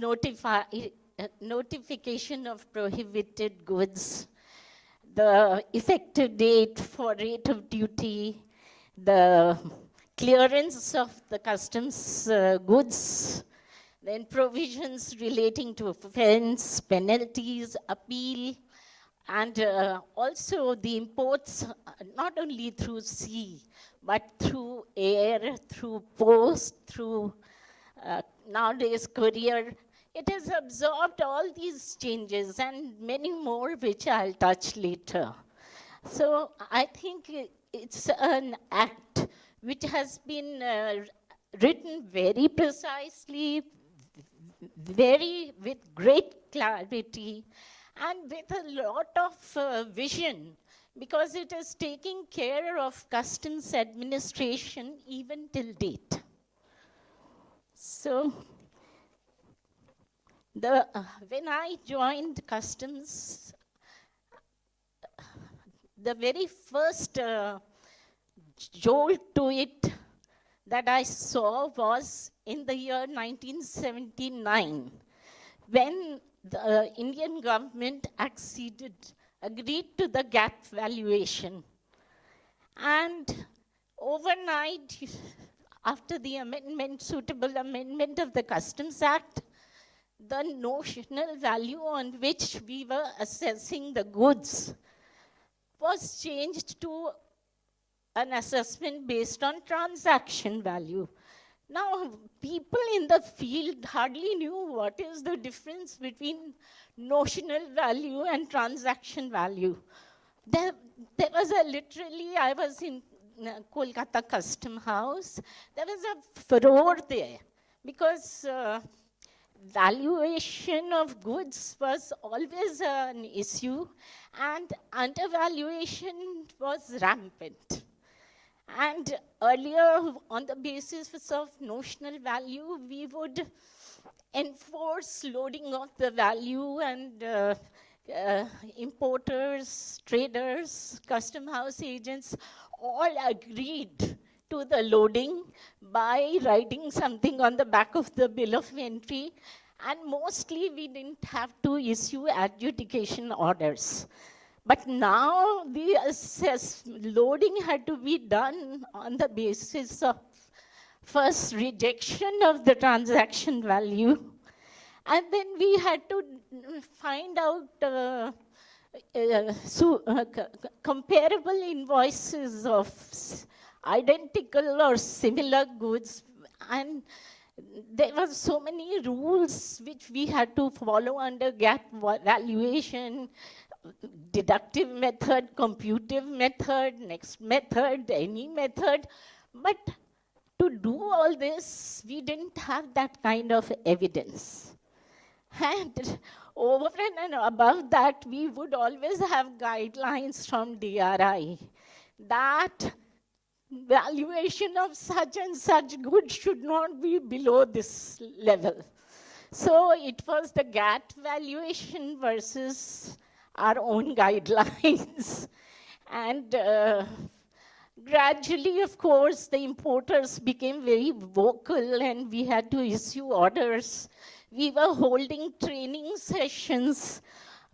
notification of prohibited goods, the effective date for rate of duty, the clearance of the customs goods, then provisions relating to offense, penalties, appeal, and also the imports, not only through sea, but through air, through post, through nowadays courier. It has absorbed all these changes and many more, which I'll touch later. So I think it's an act which has been written very precisely, with great clarity, and with a lot of vision, because it is taking care of customs administration even till date. So when I joined customs, the very first jolt to it that I saw was in the year 1979, when the Indian government agreed to the gap valuation. And overnight, after the suitable amendment of the Customs Act, the notional value on which we were assessing the goods was changed to an assessment based on transaction value. Now, people in the field hardly knew what is the difference between notional value and transaction value. There was I was in Kolkata Custom House, there was a furore there, because valuation of goods was always an issue, and undervaluation was rampant. And earlier, on the basis of notional value, we would enforce loading of the value, and importers, traders, custom house agents all agreed to the loading by writing something on the back of the bill of entry, and mostly we didn't have to issue adjudication orders. But now the loading had to be done on the basis of first rejection of the transaction value, and then we had to find out comparable invoices of identical or similar goods, and there were so many rules which we had to follow under gap valuation, deductive method, computive method, next method, any method. But to do all this, we didn't have that kind of evidence. And over and above that, we would always have guidelines from DRI that valuation of such and such goods should not be below this level. So it was the GATT valuation versus our own guidelines. And gradually, of course, the importers became very vocal, and we had to issue orders. We were holding training sessions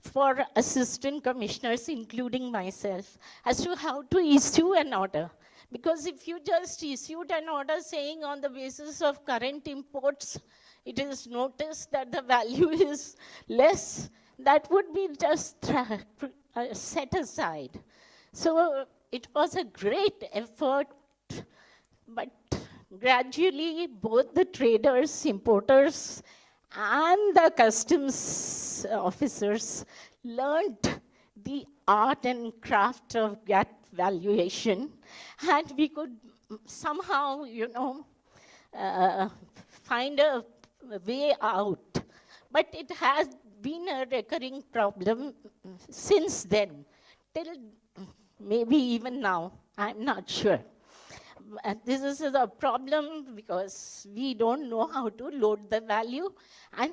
for assistant commissioners, including myself, as to how to issue an order. Because if you just issued an order saying on the basis of current imports, it is noticed that the value is less, that would be just set aside. So it was a great effort, but gradually both the traders, importers, and the customs officers learned the art and craft of GATT valuation, and we could somehow, find a way out. But it has been a recurring problem since then, till maybe even now, I'm not sure. This is a problem because we don't know how to load the value, and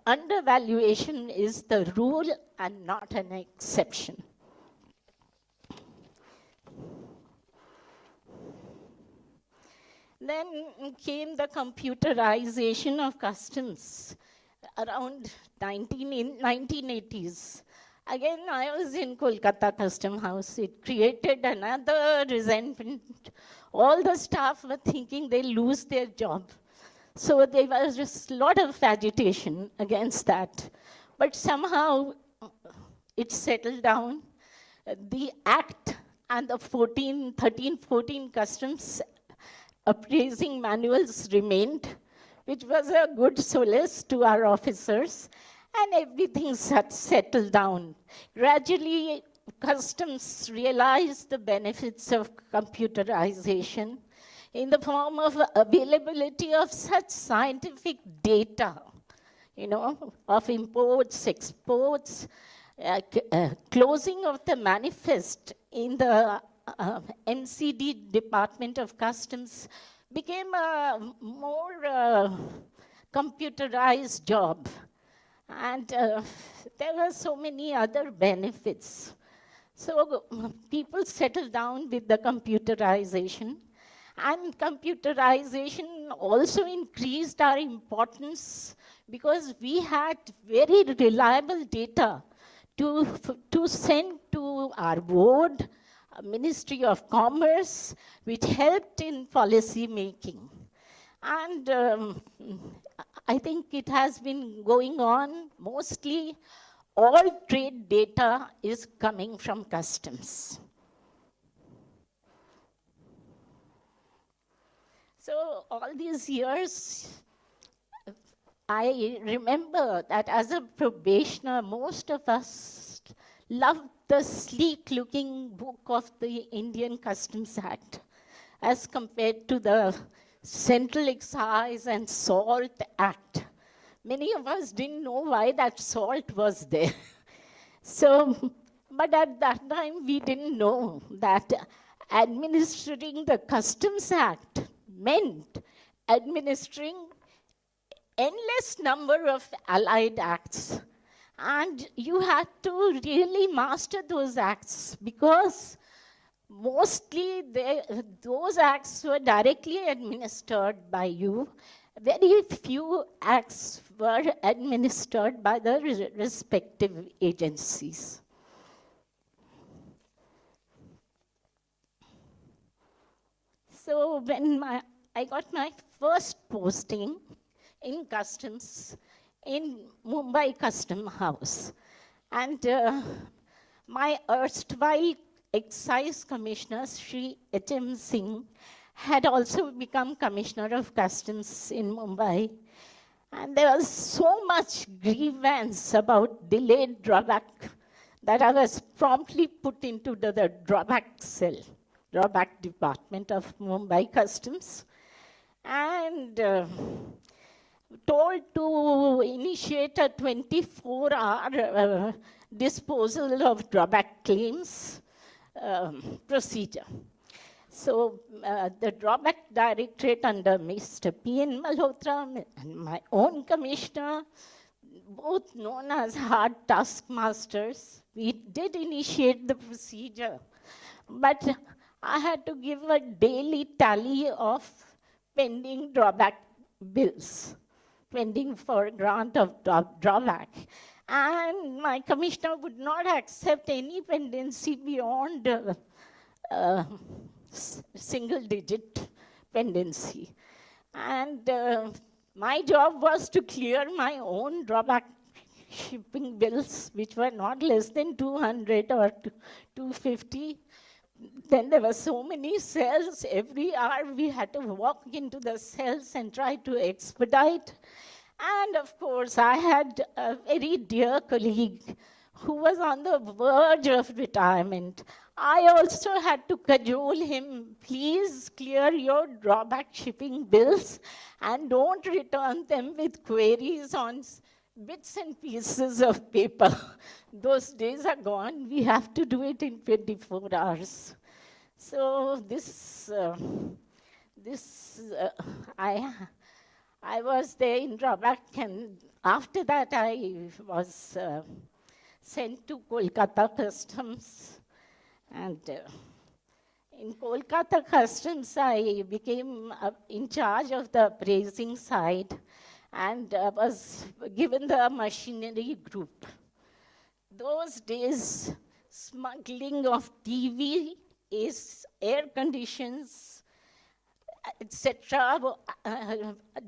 undervaluation is the rule and not an exception. Then came the computerization of customs around 1980s. Again, I was in Kolkata Custom House. It created another resentment. All the staff were thinking they'll lose their job. So there was just a lot of agitation against that. But somehow it settled down. The Act and the 13-14 customs appraising manuals remained, which was a good solace to our officers, and everything settled down. Gradually, customs realized the benefits of computerization in the form of availability of such scientific data, of imports, exports, closing of the manifest in the MCD Department of Customs became a more computerized job. And there were so many other benefits. So people settled down with the computerization. And computerization also increased our importance because we had very reliable data to send to our board, Ministry of Commerce, which helped in policy making. And I think it has been going on. Mostly all trade data is coming from customs. So all these years, I remember that as a probationer, most of us loved the sleek-looking book of the Indian Customs Act as compared to the Central Excise and Salt Act. Many of us didn't know why that salt was there. So, but at that time, we didn't know that administering the Customs Act meant administering endless number of allied acts. And you had to really master those acts because mostly those acts were directly administered by you. Very few acts were administered by the respective agencies. So when I got my first posting in customs in Mumbai Custom House, and my erstwhile excise commissioner, Sri H.M. Singh, had also become commissioner of customs in Mumbai. And there was so much grievance about delayed drawback that I was promptly put into the drawback cell, drawback department of Mumbai Customs, and told to initiate a 24-hour disposal of drawback claims procedure. So the drawback directorate under Mr. P.N. Malhotra and my own commissioner, both known as hard taskmasters, we did initiate the procedure, but I had to give a daily tally of pending drawback bills, pending for grant of drawback. And my commissioner would not accept any pendency beyond single-digit pendency. And my job was to clear my own drawback shipping bills, which were not less than 200 or 250. Then there were so many cells. Every hour we had to walk into the cells and try to expedite. And of course, I had a very dear colleague who was on the verge of retirement. I also had to cajole him, please clear your drawback shipping bills and don't return them with queries on bits and pieces of paper. Those days are gone. We have to do it in 24 hours. So I was there in drawback, and after that I was sent to Kolkata Customs, and In Kolkata Customs, I became in charge of the appraising side and was given the machinery group. Those days, smuggling of TV, is air conditions, etc.,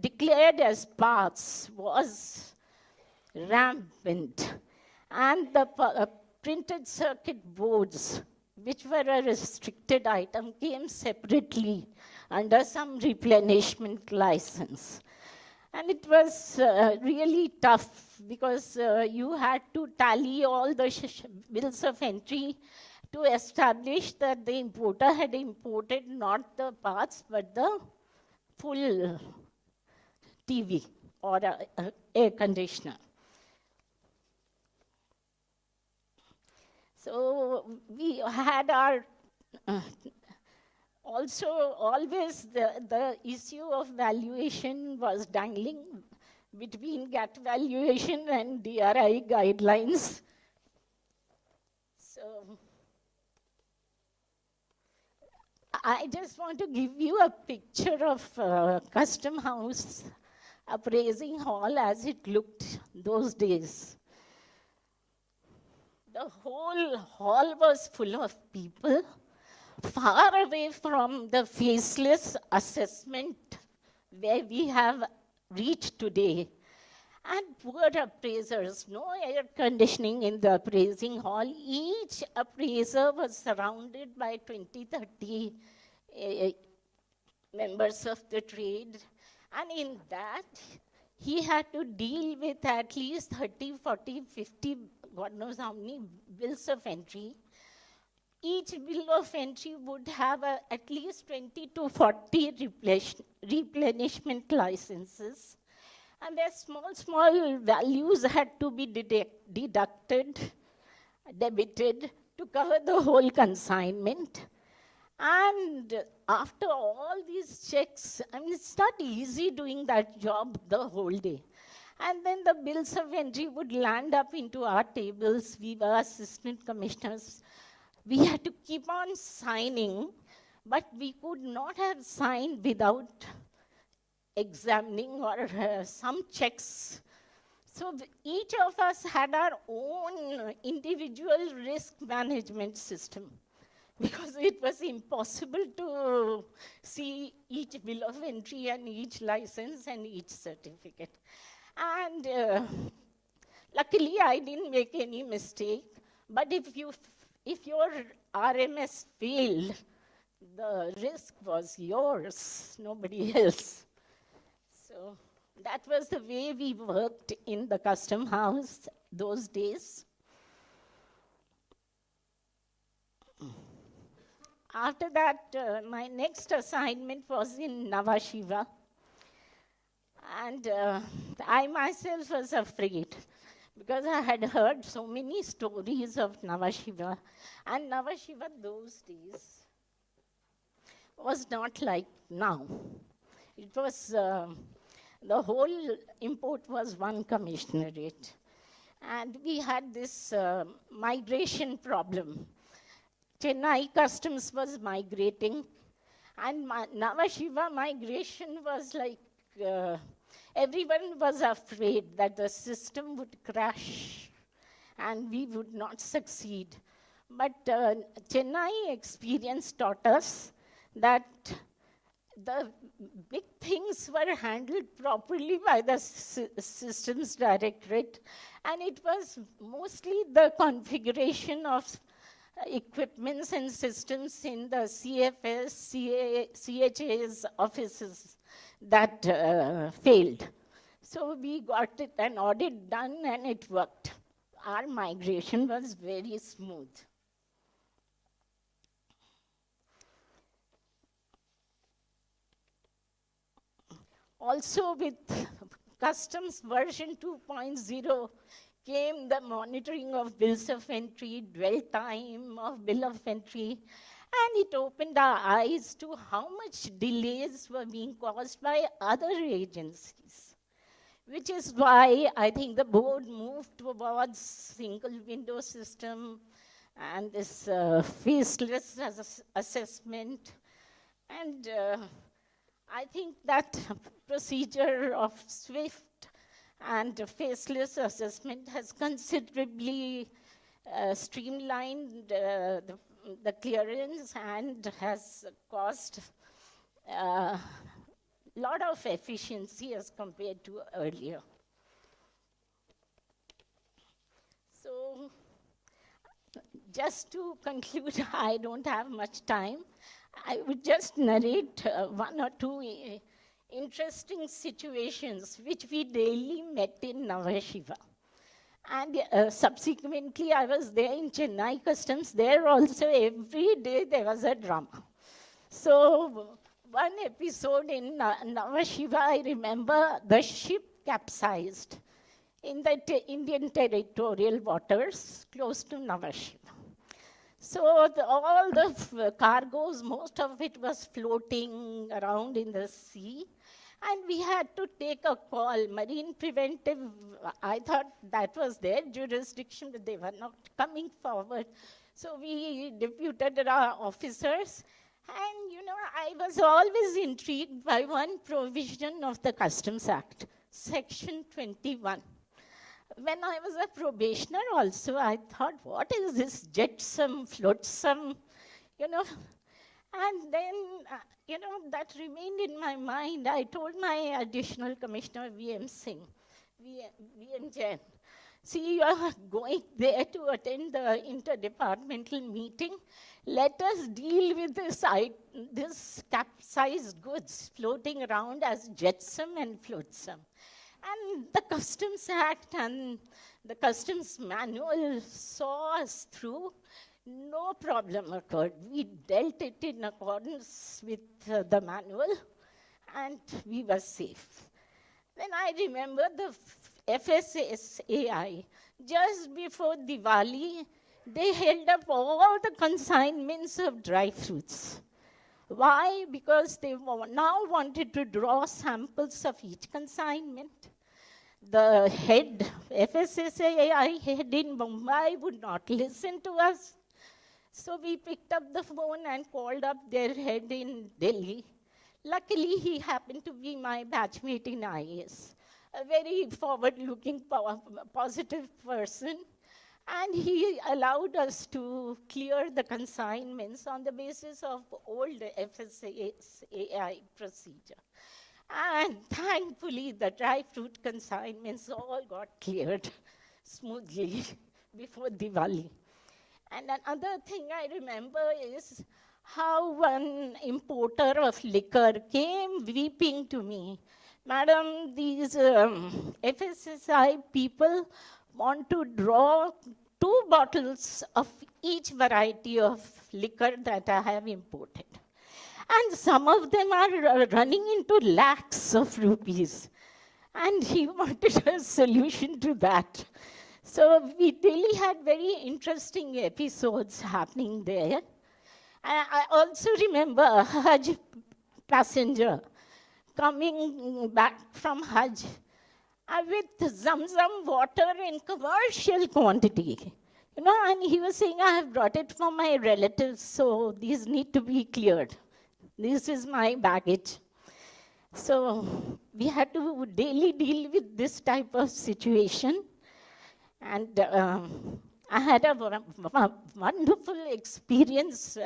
declared as parts was rampant. And the printed circuit boards, which were a restricted item, came separately under some replenishment license. And it was really tough because you had to tally all the bills of entry to establish that the importer had imported not the parts but the full TV or air conditioner. So we had our also always the issue of valuation was dangling between GATT valuation and DRI guidelines. So I just want to give you a picture of Custom House appraising hall as it looked those days. The whole hall was full of people, far away from the faceless assessment where we have reached today. And poor appraisers, no air conditioning in the appraising hall. Each appraiser was surrounded by 20, 30 members of the trade. And in that, he had to deal with at least 30, 40, 50, God knows how many bills of entry. Each bill of entry would have at least 20 to 40 replenishment licenses. And their small values had to be deducted, debited to cover the whole consignment. And after all these checks, I mean, it's not easy doing that job the whole day. And then the bills of entry would land up into our tables. We were assistant commissioners. We had to keep on signing, but we could not have signed without examining or some checks. So each of us had our own individual risk management system because it was impossible to see each bill of entry and each license and each certificate. And luckily, I didn't make any mistake. But if your RMS failed, the risk was yours, nobody else. So that was the way we worked in the custom house those days. After that, my next assignment was in Nhava Sheva. And I myself was afraid because I had heard so many stories of Nhava Sheva. And Nhava Sheva those days was not like now. It was, the whole import was one commissionerate. And we had this migration problem. Chennai Customs was migrating, and Nhava Sheva migration was like, everyone was afraid that the system would crash and we would not succeed. But Chennai experience taught us that the big things were handled properly by the systems directorate, and it was mostly the configuration of equipments and systems in the CFS, CHA's offices that failed. So we got an audit done and it worked. Our migration was very smooth. Also with customs version 2.0 came the monitoring of bills of entry, dwell time of bill of entry, and it opened our eyes to how much delays were being caused by other agencies, which is why I think the board moved towards single window system, and this faceless assessment. And I think that procedure of SWIFT and faceless assessment has considerably streamlined the clearance and has caused a lot of efficiency as compared to earlier. So, just to conclude, I don't have much time. I would just narrate one or two interesting situations which we daily met in Navashiva. And subsequently, I was there in Chennai Customs. There also, every day there was a drama. So, one episode in Navashiva, I remember the ship capsized in the Indian territorial waters close to Navashiva. So all the cargoes, most of it was floating around in the sea. And we had to take a call, marine preventive. I thought that was their jurisdiction, but they were not coming forward. So we deputed our officers. And, you know, I was always intrigued by one provision of the Customs Act, Section 21. When I was a probationer also, I thought, what is this jetsam, flotsam, you know? And then, you know, that remained in my mind. I told my additional commissioner, V.M. Singh, V.M. Jain, see, you are going there to attend the interdepartmental meeting. Let us deal with this capsized goods floating around as jetsam and flotsam. And the Customs Act and the Customs Manual saw us through. No problem occurred. We dealt it in accordance with the manual, and we were safe. Then I remember the FSSAI, just before Diwali, they held up all the consignments of dry fruits. Why? Because they now wanted to draw samples of each consignment. The head, FSSAI head in Mumbai would not listen to us. So we picked up the phone and called up their head in Delhi. Luckily, he happened to be my batchmate in IAS, a very forward-looking, positive person. And he allowed us to clear the consignments on the basis of old FSSAI procedure. And thankfully, the dry fruit consignments all got cleared smoothly before Diwali. And another thing I remember is how one importer of liquor came weeping to me. Madam, these FSSAI people want to draw 2 bottles of each variety of liquor that I have imported. And some of them are running into lakhs of rupees. And he wanted a solution to that. So we really had very interesting episodes happening there. I also remember a Hajj passenger coming back from Hajj with Zamzam water in commercial quantity. You know, and he was saying, I have brought it for my relatives, so these need to be cleared. This is my baggage. So we had to daily deal with this type of situation. And I had a wonderful experience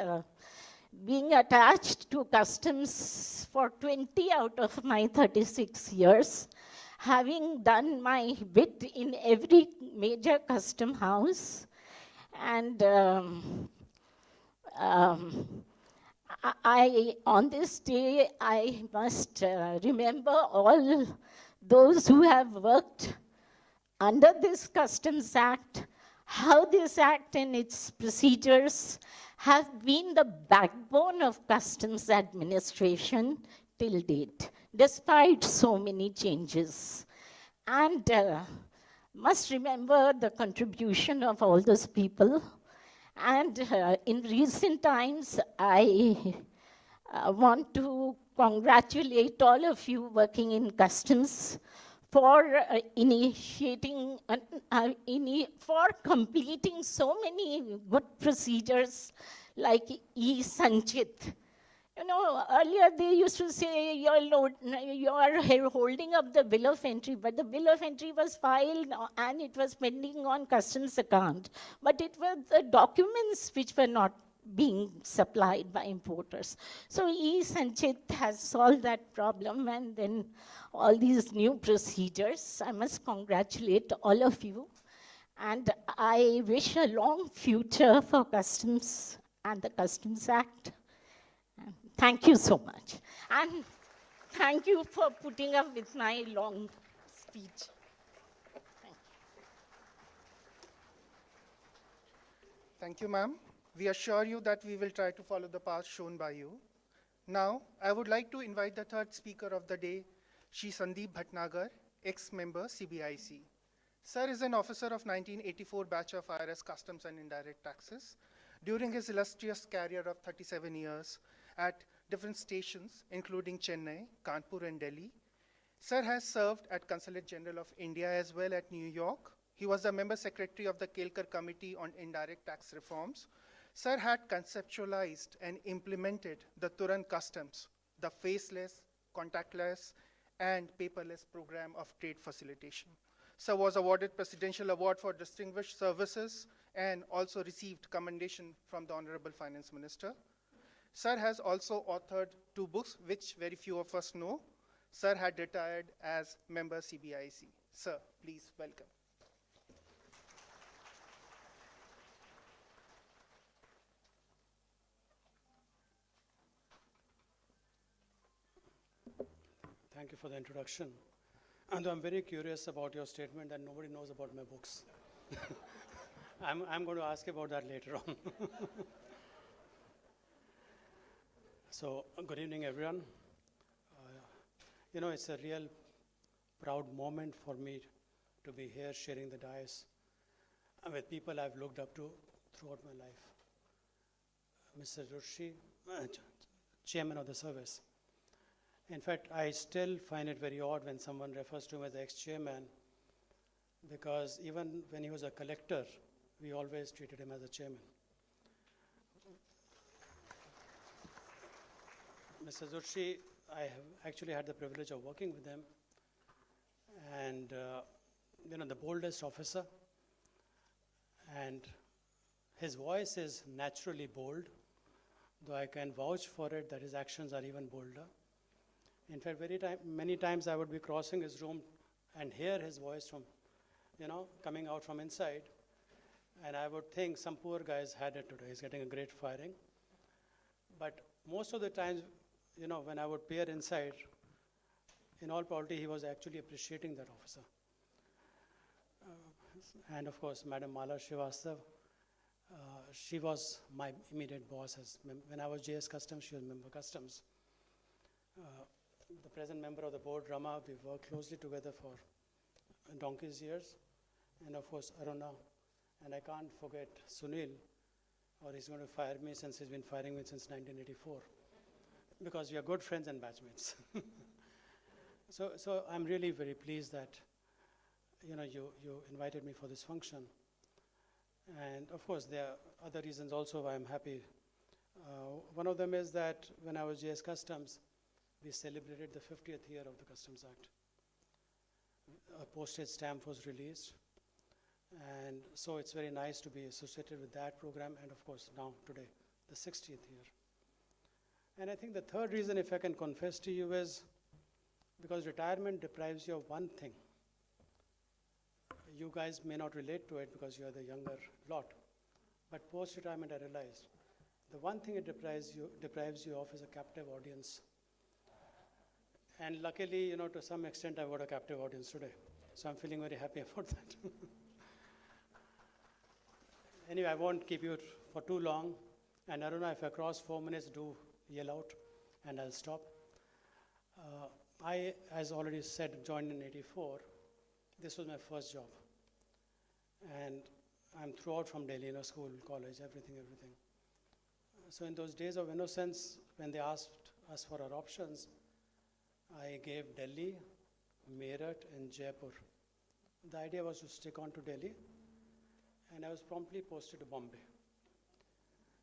being attached to customs for 20 out of my 36 years, having done my bit in every major custom house. And on this day, I must remember all those who have worked under this Customs Act, how this act and its procedures have been the backbone of customs administration till date, despite so many changes. And must remember the contribution of all those people. And in recent times, I want to congratulate all of you working in customs for initiating, for completing so many good procedures like e-Sanchit. You know, earlier they used to say you are holding up the bill of entry, but the bill of entry was filed and it was pending on customs account. But it was the documents which were not being supplied by importers. So e-Sanchit has solved that problem, and then all these new procedures. I must congratulate all of you. And I wish a long future for Customs and the Customs Act. Thank you so much. And thank you for putting up with my long speech. Thank you, ma'am. We assure you that we will try to follow the path shown by you. Now, I would like to invite the third speaker of the day, Shri Sandeep Bhatnagar, ex-member CBIC. Sir is an officer of 1984 batch of IRS Customs and Indirect Taxes. During his illustrious career of 37 years at different stations, including Chennai, Kanpur, and Delhi, Sir has served at Consulate General of India as well at New York. He was the member secretary of the Kelkar Committee on Indirect Tax Reforms. Sir had conceptualized and implemented the Turan Customs, the faceless, contactless, and paperless program of trade facilitation. Sir was awarded Presidential Award for Distinguished Services and also received commendation from the Honorable Finance Minister. Sir has also authored 2 books, which very few of us know. Sir had retired as member CBIC. Sir, please welcome. Thank you for the introduction. And I'm very curious about your statement that nobody knows about my books. I'm going to ask about that later on. So, good evening, everyone. You know, it's a real proud moment for me to be here sharing the dais with people I've looked up to throughout my life. Mr. Joshi, chairman of the service. In fact, I still find it very odd when someone refers to him as the ex-chairman, because even when he was a collector, we always treated him as a chairman. Mr. Joshi, I have actually had the privilege of working with him, and you know, the boldest officer, and his voice is naturally bold, though I can vouch for it that his actions are even bolder. In fact, many times I would be crossing his room and hear his voice from, you know, coming out from inside, and I would think some poor guy's had it today. He's getting a great firing. But most of the times, you know, when I would peer inside, in all probability, he was actually appreciating that officer. And of course, Madam Mala Srivastav, she was my immediate boss. When I was JS Customs, she was member Customs. The present member of the board, Rama, we worked closely together for donkey's years. And of course, Aruna. And I can't forget Sunil, or he's going to fire me since he's been firing me since 1984. Because we are good friends and batchmates. So I'm really very pleased that, you know, you invited me for this function. And of course, there are other reasons also why I'm happy. One of them is that when I was JS Customs, we celebrated the 50th year of the Customs Act. A postage stamp was released. And so it's very nice to be associated with that program, and of course now today, the 60th year. And I think the third reason, if I can confess to you, is because retirement deprives you of one thing. You guys may not relate to it because you are the younger lot, but post-retirement I realized the one thing it deprives you of is a captive audience. And luckily, you know, to some extent I've got a captive audience today. So I'm feeling very happy about that. Anyway, I won't keep you for too long. And Aruna, if I cross 4 minutes, do yell out and I'll stop. I, as already said, joined in '84. This was my first job. And I'm throughout from Delhi, you know, school, college, everything. So in those days of innocence, when they asked us for our options, I gave Delhi, Meerut, and Jaipur. The idea was to stick on to Delhi, and I was promptly posted to Bombay.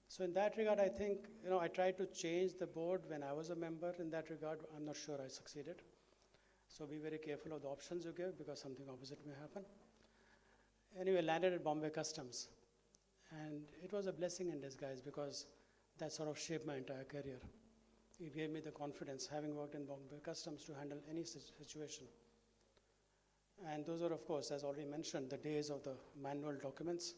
So in that regard, I think, I tried to change the board when I was a member. In that regard, I'm not sure I succeeded. So be very careful of the options you give, because something opposite may happen. Anyway, landed at Bombay Customs. And it was a blessing in disguise, because that sort of shaped my entire career. It gave me the confidence, having worked in Bombay Customs, to handle any situation. And those are, of course, as already mentioned, the days of the manual documents.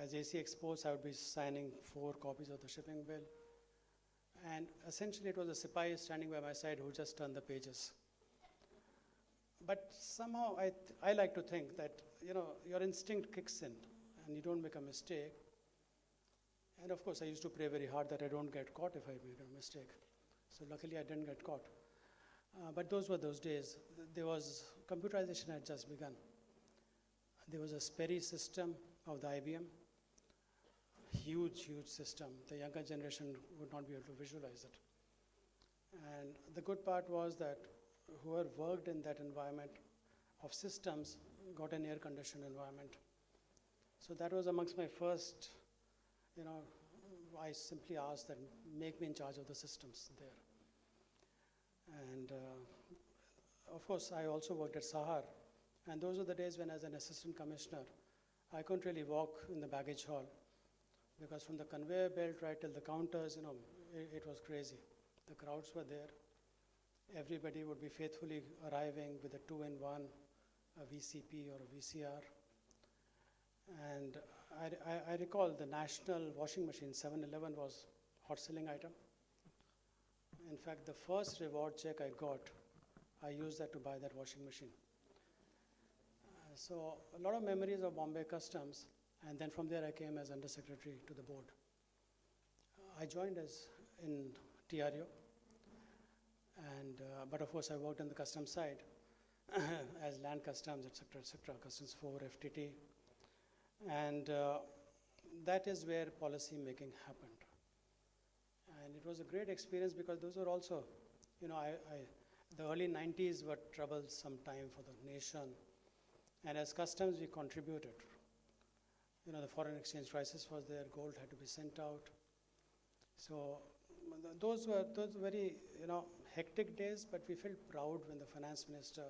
As AC Exports, I would be signing 4 copies of the shipping bill. And essentially, it was a Sipahi standing by my side who just turned the pages. But somehow, I like to think that, your instinct kicks in and you don't make a mistake. And of course, I used to pray very hard that I don't get caught if I make a mistake. So luckily, I didn't get caught. But those were those days. Computerization had just begun. There was a Sperry system of the IBM, huge, huge system. The younger generation would not be able to visualize it. And the good part was that whoever worked in that environment of systems got an air-conditioned environment. So that was amongst my first, I simply asked that, make me in charge of the systems there. And of course, I also worked at Sahar. And those were the days when, as an assistant commissioner, I couldn't really walk in the baggage hall, because from the conveyor belt right till the counters, it was crazy. The crowds were there. Everybody would be faithfully arriving with a 2-in-1, a VCP or a VCR. And I recall the national washing machine, 7-Eleven, was hot selling item. In fact, the first reward check I got, I used that to buy that washing machine. So a lot of memories of Bombay Customs, and then from there I came as Undersecretary to the board. I joined in TRO, and but of course I worked on the customs side as land customs, etc., customs 4, FTT, and that is where policy making happened. And it was a great experience, because those were also, the early 90s were troublesome time for the nation. And as customs, we contributed. The foreign exchange crisis was there, gold had to be sent out. So those were very, hectic days, but we felt proud when the finance minister,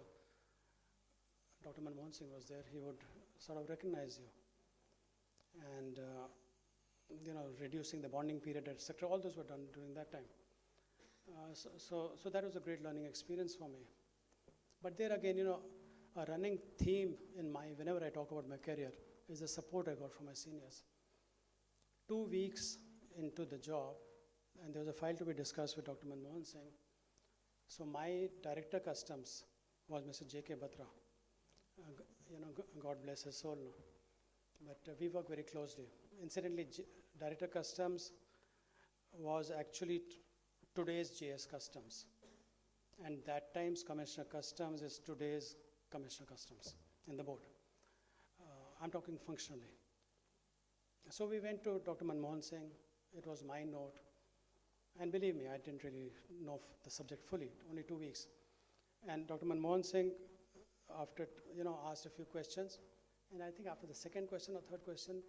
Dr. Manmohan Singh, was there. He would sort of recognize you. And, reducing the bonding period, etc., all those were done during that time. So that was a great learning experience for me. But there again, a running theme whenever I talk about my career is the support I got from my seniors. 2 weeks into the job, and there was a file to be discussed with Dr. Manmohan Singh. So my director customs was Mr. J.K. Batra. God bless his soul. But we work very closely. Incidentally, Director Customs was actually today's JS Customs. And that time's Commissioner Customs is today's Commissioner Customs in the board. I'm talking functionally. So we went to Dr. Manmohan Singh. It was my note. And believe me, I didn't really know the subject fully, only 2 weeks. And Dr. Manmohan Singh, after, asked a few questions. And I think after the second question or third question,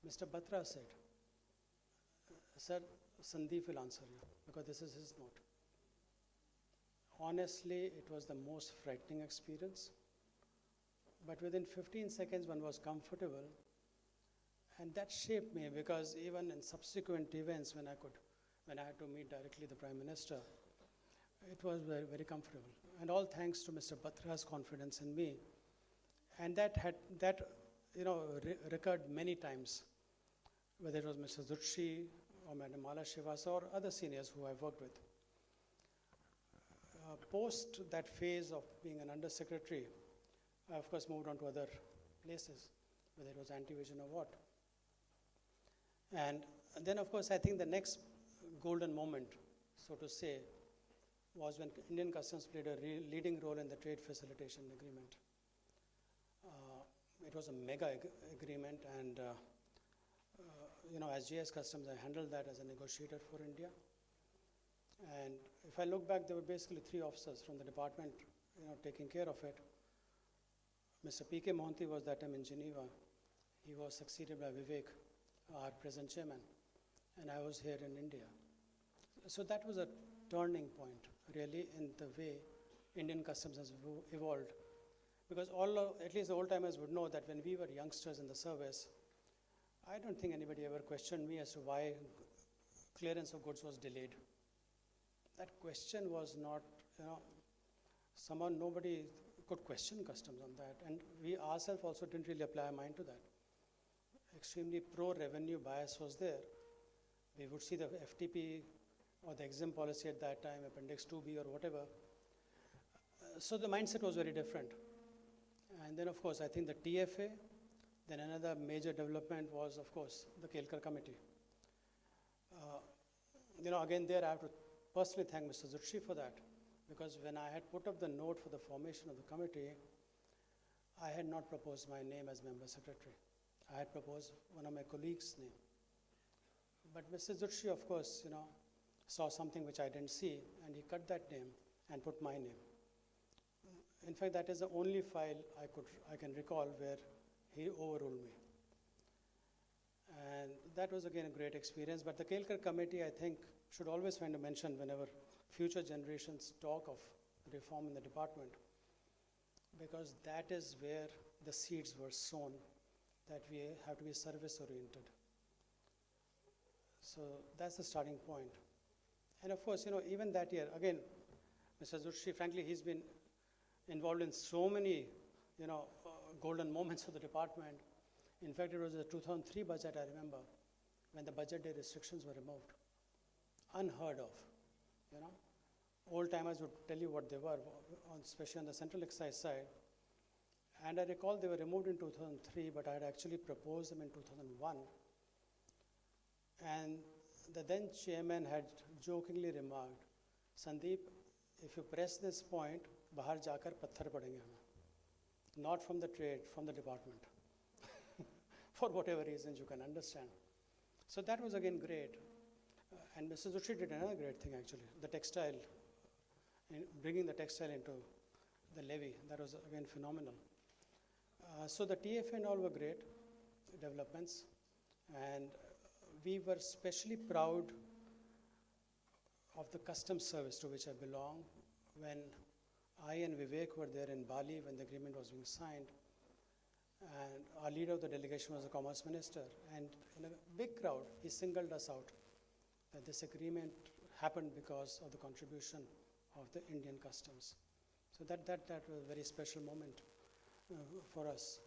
Mr. Batra said, "Sir, Sandeep will answer you, because this is his note." Honestly, it was the most frightening experience. But within 15 seconds, one was comfortable. And that shaped me, because even in subsequent events, when I had to meet directly the Prime Minister, it was very, very comfortable. And all thanks to Mr. Batra's confidence in me. And that recurred many times, whether it was Mr. Zutshi or Madam Mala Shivasa or other seniors who I've worked with. Post that phase of being an undersecretary, I of course moved on to other places, whether it was Anti-Vision or what. And then of course I think the next golden moment, so to say, was when Indian Customs played a leading role in the trade facilitation agreement. It was a mega agreement, and as JS Customs, I handled that as a negotiator for India. And if I look back, there were basically three officers from the department, taking care of it. Mr. P.K. Mohanty was that time in Geneva. He was succeeded by Vivek, our present chairman, and I was here in India. So that was a turning point, really, in the way Indian customs has evolved. Because at least the old-timers would know that when we were youngsters in the service, I don't think anybody ever questioned me as to why clearance of goods was delayed. That question was not, nobody could question customs on that. And we ourselves also didn't really apply our mind to that. Extremely pro-revenue bias was there. We would see the FTP or the EXIM policy at that time, Appendix 2B or whatever. So the mindset was very different. And then, of course, I think the TFA, then another major development was, of course, the Kelkar Committee. Again, there I have to personally thank Mr. Zutshi for that, because when I had put up the note for the formation of the committee, I had not proposed my name as member secretary. I had proposed one of my colleagues' name. But Mr. Zutshi, of course, saw something which I didn't see, and he cut that name and put my name. In fact, that is the only file I can recall where he overruled me. And that was again a great experience. But the Kelkar Committee, I think, should always find a mention whenever future generations talk of reform in the department, because that is where the seeds were sown, that we have to be service oriented. So that's the starting point. And of course, even that year, again, Mr. Zutshi, frankly, he's been involved in so many, golden moments of the department. In fact, it was the 2003 budget, I remember, when the budget day restrictions were removed. Unheard of, Old timers would tell you what they were, especially on the central excise side. And I recall they were removed in 2003, but I had actually proposed them in 2001. And the then chairman had jokingly remarked, Sandeep, if you press this point, bahar jaakar patthar padenge hame. Not from the trade, from the department. For whatever reasons you can understand. So that was again great. And Mr. Zutshi did another great thing actually, the textile, bringing the textile into the levy. That was again phenomenal. So the TFA and all were great developments. And we were especially proud of the customs service to which I belong when I and Vivek were there in Bali when the agreement was being signed. And our leader of the delegation was the commerce minister. And in a big crowd, he singled us out that this agreement happened because of the contribution of the Indian customs. So that was a very special moment for us.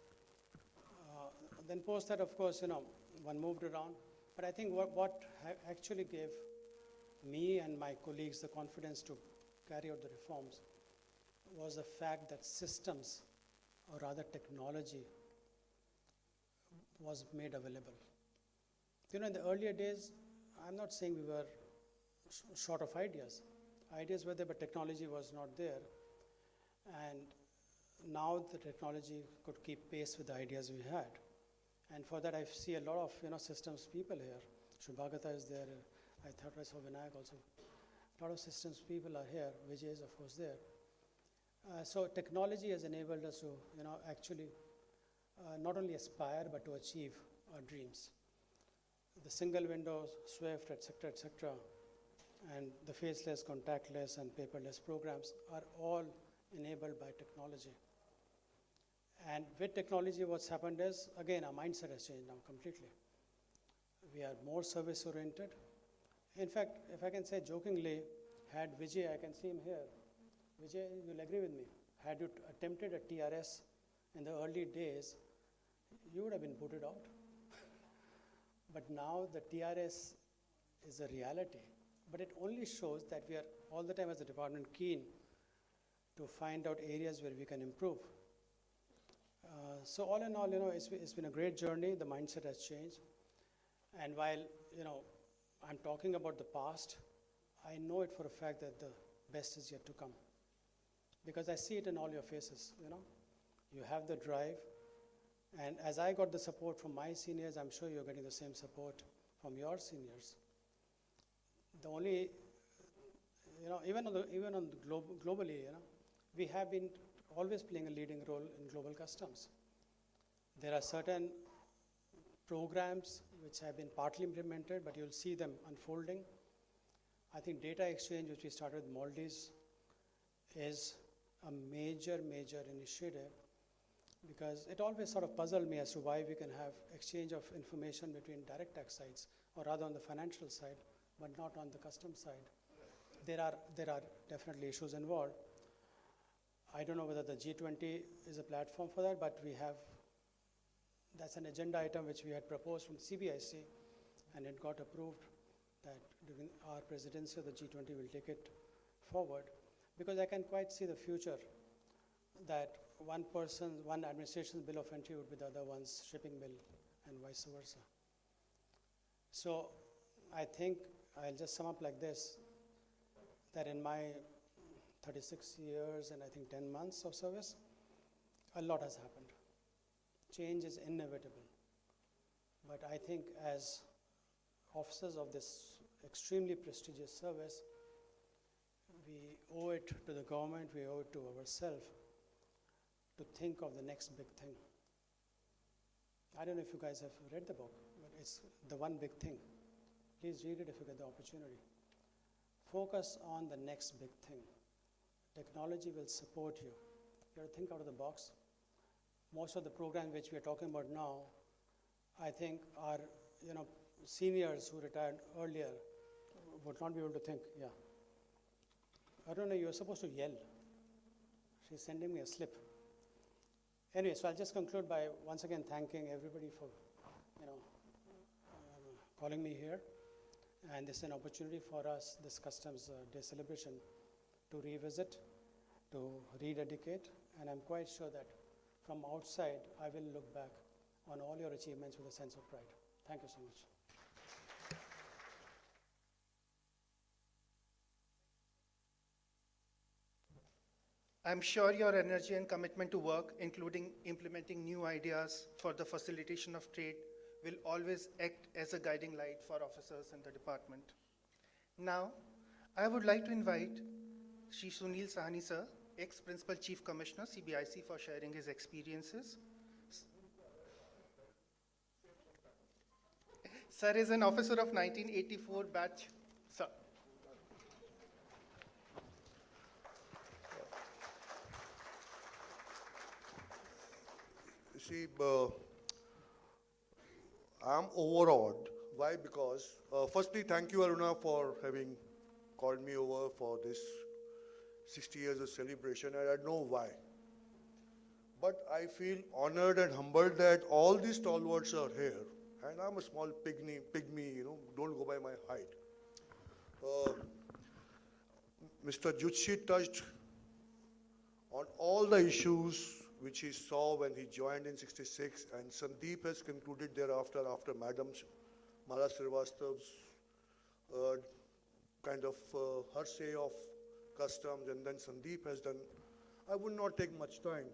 Then post that, of course, one moved around. But I think what actually gave me and my colleagues the confidence to carry out the reforms was the fact that systems, or rather technology, was made available. In the earlier days, I'm not saying we were short of ideas. Ideas were there, but technology was not there. And now the technology could keep pace with the ideas we had. And for that, I see a lot of systems people here. Shubhagata is there. I thought I saw Vinayak also. A lot of systems people are here. Vijay is, of course, there. So technology has enabled us to, actually not only aspire, but to achieve our dreams. The single window, SWIFT, etc., and the faceless, contactless, and paperless programs are all enabled by technology. And with technology, what's happened is, again, our mindset has changed now completely. We are more service-oriented. In fact, if I can say jokingly, had Vijay, I can see him here. Vijay, you'll agree with me. Had you attempted a TRS in the early days, you would have been booted out. But now the TRS is a reality. But it only shows that we are all the time as a department keen to find out areas where we can improve. So all in all, it's been a great journey. The mindset has changed. And while, I'm talking about the past, I know it for a fact that the best is yet to come. Because I see it in all your faces, You have the drive. And as I got the support from my seniors, I'm sure you're getting the same support from your seniors. The only even on the globally, we have been always playing a leading role in global customs. There are certain programs which have been partly implemented, but you'll see them unfolding. I think data exchange, which we started with Maldives, is a major initiative, because it always sort of puzzled me as to why we can have exchange of information between direct tax sites, or rather on the financial side, but not on the customs side. There are definitely issues involved. I don't know whether the G20 is a platform for that, but that's an agenda item which we had proposed from CBIC, and it got approved that during our presidency of the G20 will take it forward, because I can quite see the future that one administration's bill of entry would be the other one's shipping bill, and vice versa. So I think I'll just sum up like this, that in my 36 years and I think 10 months of service, a lot has happened. Change is inevitable. But I think as officers of this extremely prestigious service, we owe it to the government, we owe it to ourselves to think of the next big thing. I don't know if you guys have read the book, but it's The One Big Thing. Please read it if you get the opportunity. Focus on the next big thing. Technology will support you. You have to think out of the box. Most of the programs which we are talking about now, I think are, seniors who retired earlier would not be able to think, yeah. I don't know, you're supposed to yell. She's sending me a slip. Anyway, so I'll just conclude by once again thanking everybody for, calling me here. And this is an opportunity for us, this Customs Day celebration, to revisit, to rededicate, and I'm quite sure that from outside, I will look back on all your achievements with a sense of pride. Thank you so much. I'm sure your energy and commitment to work, including implementing new ideas for the facilitation of trade, will always act as a guiding light for officers in the department. Now, I would like to invite Shri Sunil Sahni sir, ex-Principal Chief Commissioner, CBIC, for sharing his experiences. Sir is an officer of 1984 batch. Sir. See, I'm overawed. Why? Because, firstly, thank you, Aruna, for having called me over for this 60 years of celebration, and I know why. But I feel honored and humbled that all these stalwarts are here, and I'm a small pygmy, don't go by my height. Mr. Jutshi touched on all the issues which he saw when he joined in 66, and Sandeep has concluded thereafter, after Madam Mala Srivastava's her say of customs, and then Sandeep has done. I would not take much time.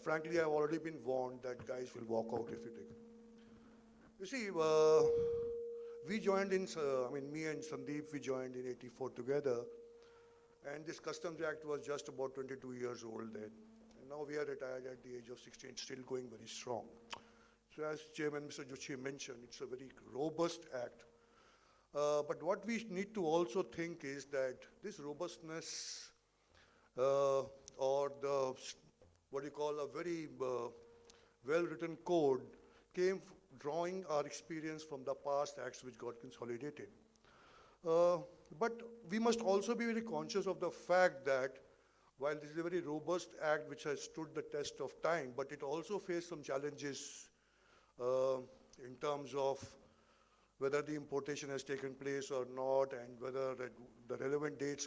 Frankly, I've already been warned that guys will walk out if you take. You see, we joined in, me and Sandeep, we joined in 84 together, and this Customs Act was just about 22 years old then. And now we are retired at the age of 16, still going very strong. So as Chairman Mr. Jutshi mentioned, it's a very robust act. But what we need to also think is that this robustness or the, what you call a very well-written code came drawing our experience from the past acts which got consolidated. But we must also be very conscious of the fact that while this is a very robust act which has stood the test of time, but it also faced some challenges in terms of whether the importation has taken place or not, and whether the relevant dates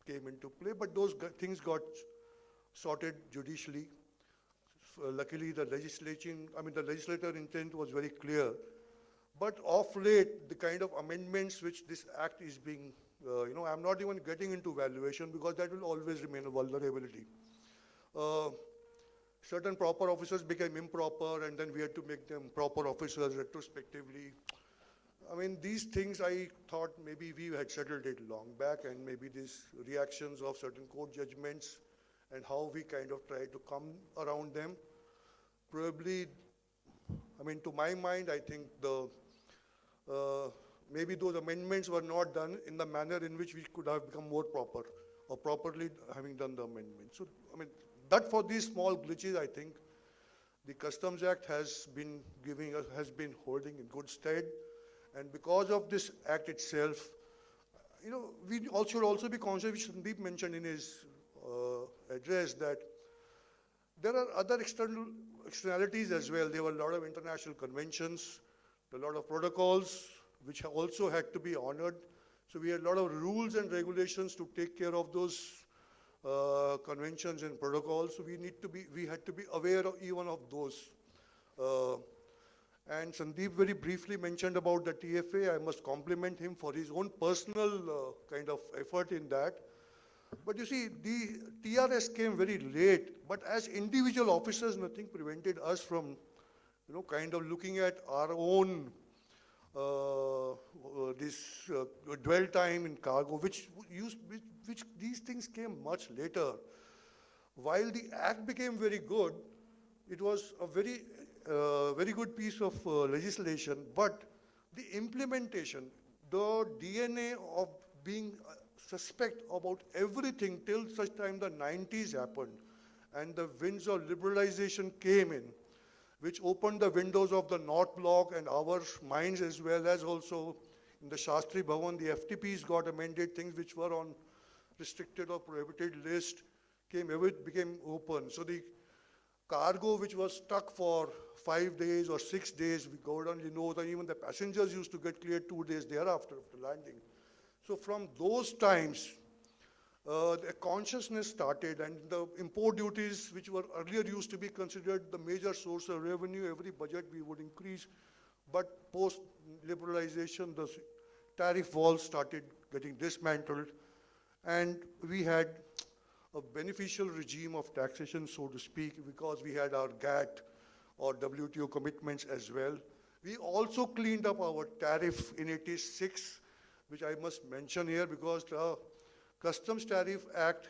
came into play. But those things got sorted judicially. Luckily, the legislator intent was very clear. But of late, the kind of amendments which this act is being, I'm not even getting into valuation because that will always remain a vulnerability. Certain proper officers became improper, and then we had to make them proper officers retrospectively. I mean, these things I thought maybe we had settled it long back, and maybe these reactions of certain court judgments and how we kind of try to come around them. Probably, I mean, to my mind, I think maybe those amendments were not done in the manner in which we could have become more proper, or properly having done the amendment. So, I mean, that for these small glitches, I think the Customs Act has been holding in good stead. And because of this act itself, you know, we should also be conscious, which Sandeep mentioned in his address, that there are other externalities as well. There were a lot of international conventions, a lot of protocols, which also had to be honored. So we had a lot of rules and regulations to take care of those conventions and protocols. So we had to be aware of even of those. And Sandeep very briefly mentioned about the TFA. I must compliment him for his own personal kind of effort in that. But you see, the TRS came very late, but as individual officers, nothing prevented us from, you know, kind of looking at our own dwell time in cargo, which these things came much later. While the act became very good, it was a very good piece of legislation, but the implementation, the DNA of being suspect about everything till such time the 90s happened, and the winds of liberalization came in, which opened the windows of the North Bloc and our minds, as well as also in the Shastri Bhavan, the FTPs got amended, things which were on restricted or prohibited list became open. So the cargo which was stuck for 5 days or 6 days, we go down, you know, that even the passengers used to get cleared 2 days thereafter after landing. So from those times, the consciousness started, and the import duties, which were earlier used to be considered the major source of revenue, every budget we would increase, but post-liberalization, the tariff walls started getting dismantled, and we had a beneficial regime of taxation, so to speak, because we had our GATT or WTO commitments as well. We also cleaned up our tariff in '86, which I must mention here, because the Customs Tariff Act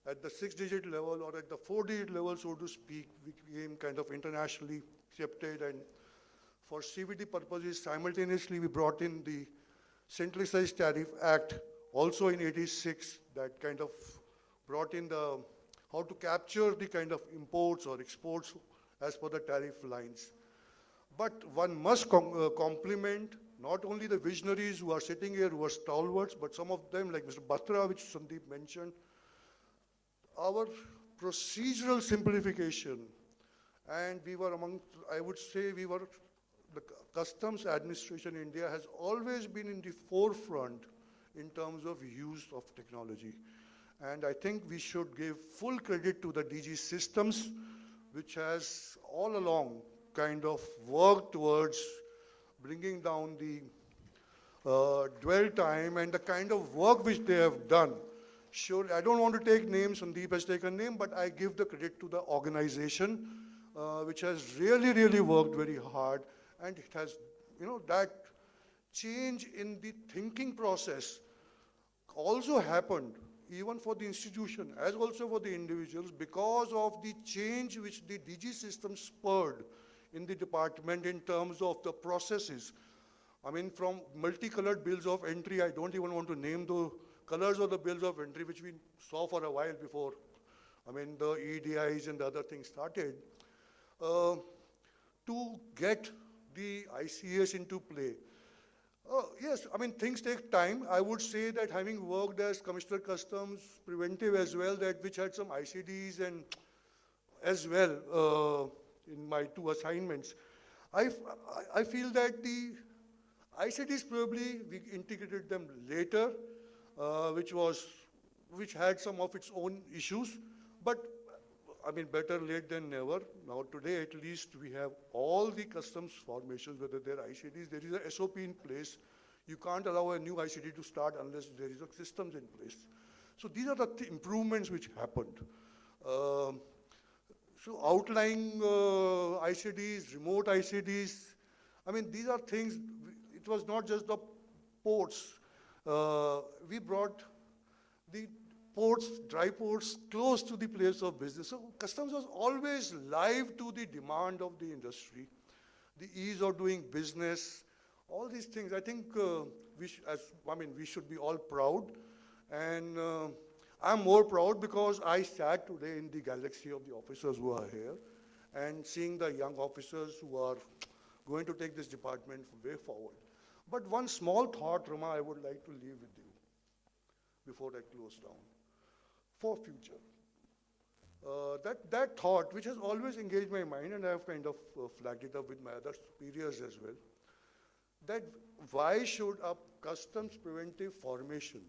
at the 6-digit level or at the 4-digit level, so to speak, became kind of internationally accepted, and for CVD purposes, simultaneously we brought in the Centralized Tariff Act also in '86, that kind of brought in how to capture the kind of imports or exports as per the tariff lines. But one must compliment not only the visionaries who are sitting here, who are stalwarts, but some of them, like Mr. Batra, which Sandeep mentioned, our procedural simplification, and we were the Customs Administration in India has always been in the forefront in terms of use of technology. And I think we should give full credit to the DG Systems, which has all along kind of worked towards bringing down the dwell time, and the kind of work which they have done. Sure, I don't want to take names, Sandeep has taken name, but I give the credit to the organization, which has really, really worked very hard, and it has, you know, that change in the thinking process also happened, even for the institution, as also for the individuals, because of the change which the DG system spurred in the department in terms of the processes. I mean, from multicolored bills of entry, I don't even want to name the colors of the bills of entry, which we saw for a while before, I mean, the EDIs and the other things started, to get the ICS into play. Yes, I mean, things take time. I would say that having worked as Commissioner Customs, preventive as well, which had some ICDs and as well in my 2 assignments, I feel that the ICDs probably we integrated them later, which had some of its own issues, but I mean, better late than never. Now today, at least, we have all the customs formations, whether they're ICDs, there is a SOP in place. You can't allow a new ICD to start unless there is a systems in place. So these are the improvements which happened. So outlying ICDs, remote ICDs, I mean, these are things, it was not just the ports. We brought the ports, dry ports, close to the place of business. So customs was always live to the demand of the industry, the ease of doing business, all these things. I think we should be all proud, and I'm more proud because I sat today in the galaxy of the officers who are here, and seeing the young officers who are going to take this department way forward. But one small thought, Rama, I would like to leave with you before I close down. For future. That thought, which has always engaged my mind, and I have kind of flagged it up with my other superiors as well, that why should a customs preventive formation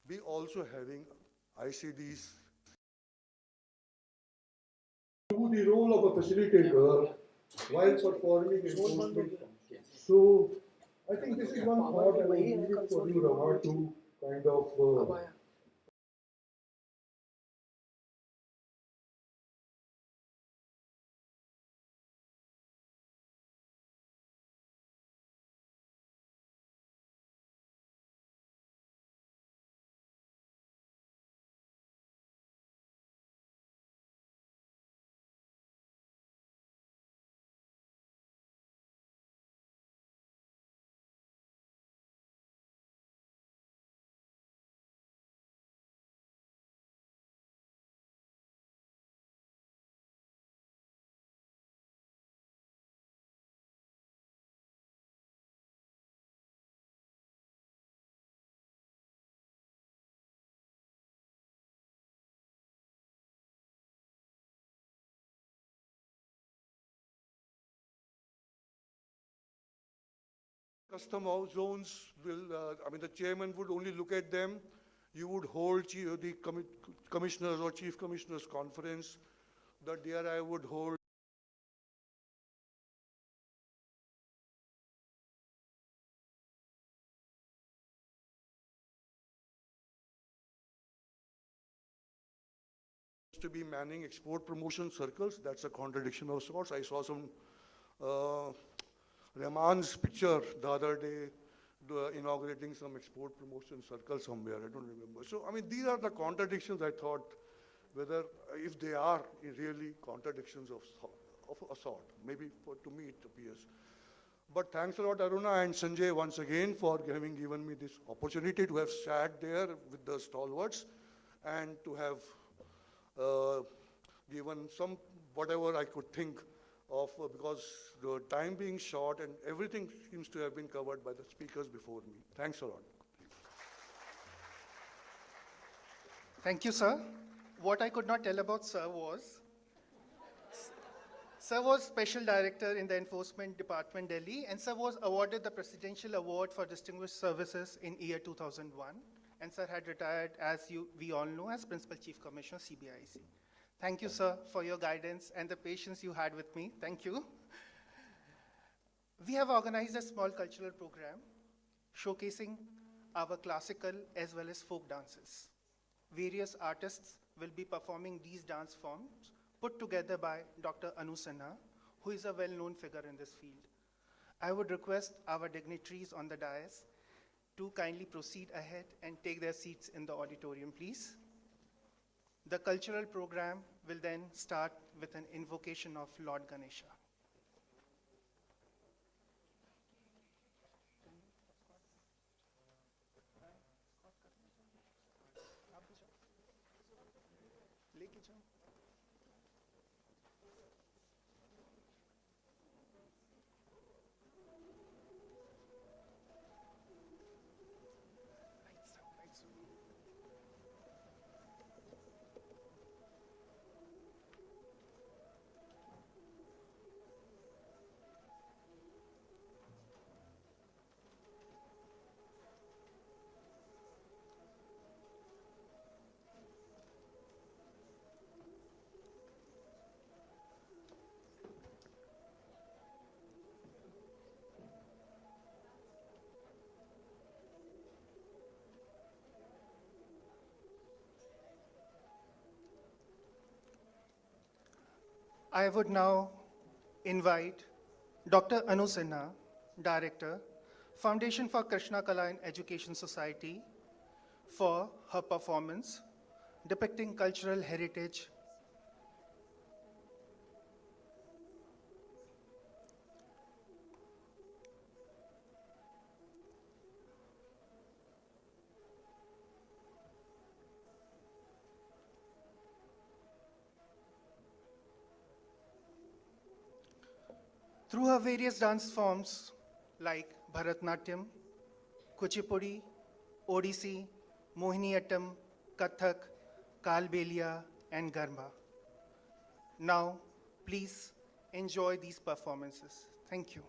be also having ICDs? Do the role of a facilitator while performing enforcement. So I think this is one thought I would leave it for you, Rama, to kind of custom house zones will, the chairman would only look at them. You would hold the commissioners or chief commissioners conference. The DRI would hold to be manning export promotion circles. That's a contradiction of sorts. I saw some Rahman's picture the other day inaugurating some export promotion circle somewhere. I don't remember. So, these are the contradictions I thought, whether if they are really contradictions of a sort. Maybe to me it appears. But thanks a lot, Aruna and Sanjay, once again for having given me this opportunity to have sat there with the stalwarts and to have given some whatever I could think of, because the time being short and everything seems to have been covered by the speakers before me. Thanks a lot. Thank you, sir. What I could not tell about Sir was Special Director in the Enforcement Department, Delhi, and Sir was awarded the Presidential Award for Distinguished Services in year 2001. And Sir had retired, as we all know, as Principal Chief Commissioner, CBIC. Thank you, sir, for your guidance and the patience you had with me. Thank you. We have organized a small cultural program showcasing our classical as well as folk dances. Various artists will be performing these dance forms put together by Dr. Anu Sinha, who is a well-known figure in this field. I would request our dignitaries on the dais to kindly proceed ahead and take their seats in the auditorium, please. The cultural program will then start with an invocation of Lord Ganesha. I would now invite Dr. Anu Sinha Director, Foundation for Krishna Kala and Education Society, for her performance depicting cultural heritage. Through her various dance forms like Bharatnatyam, Kuchipudi, Odissi, Mohiniyattam, Kathak, Kalbelia, and Garba. Now, please enjoy these performances. Thank you.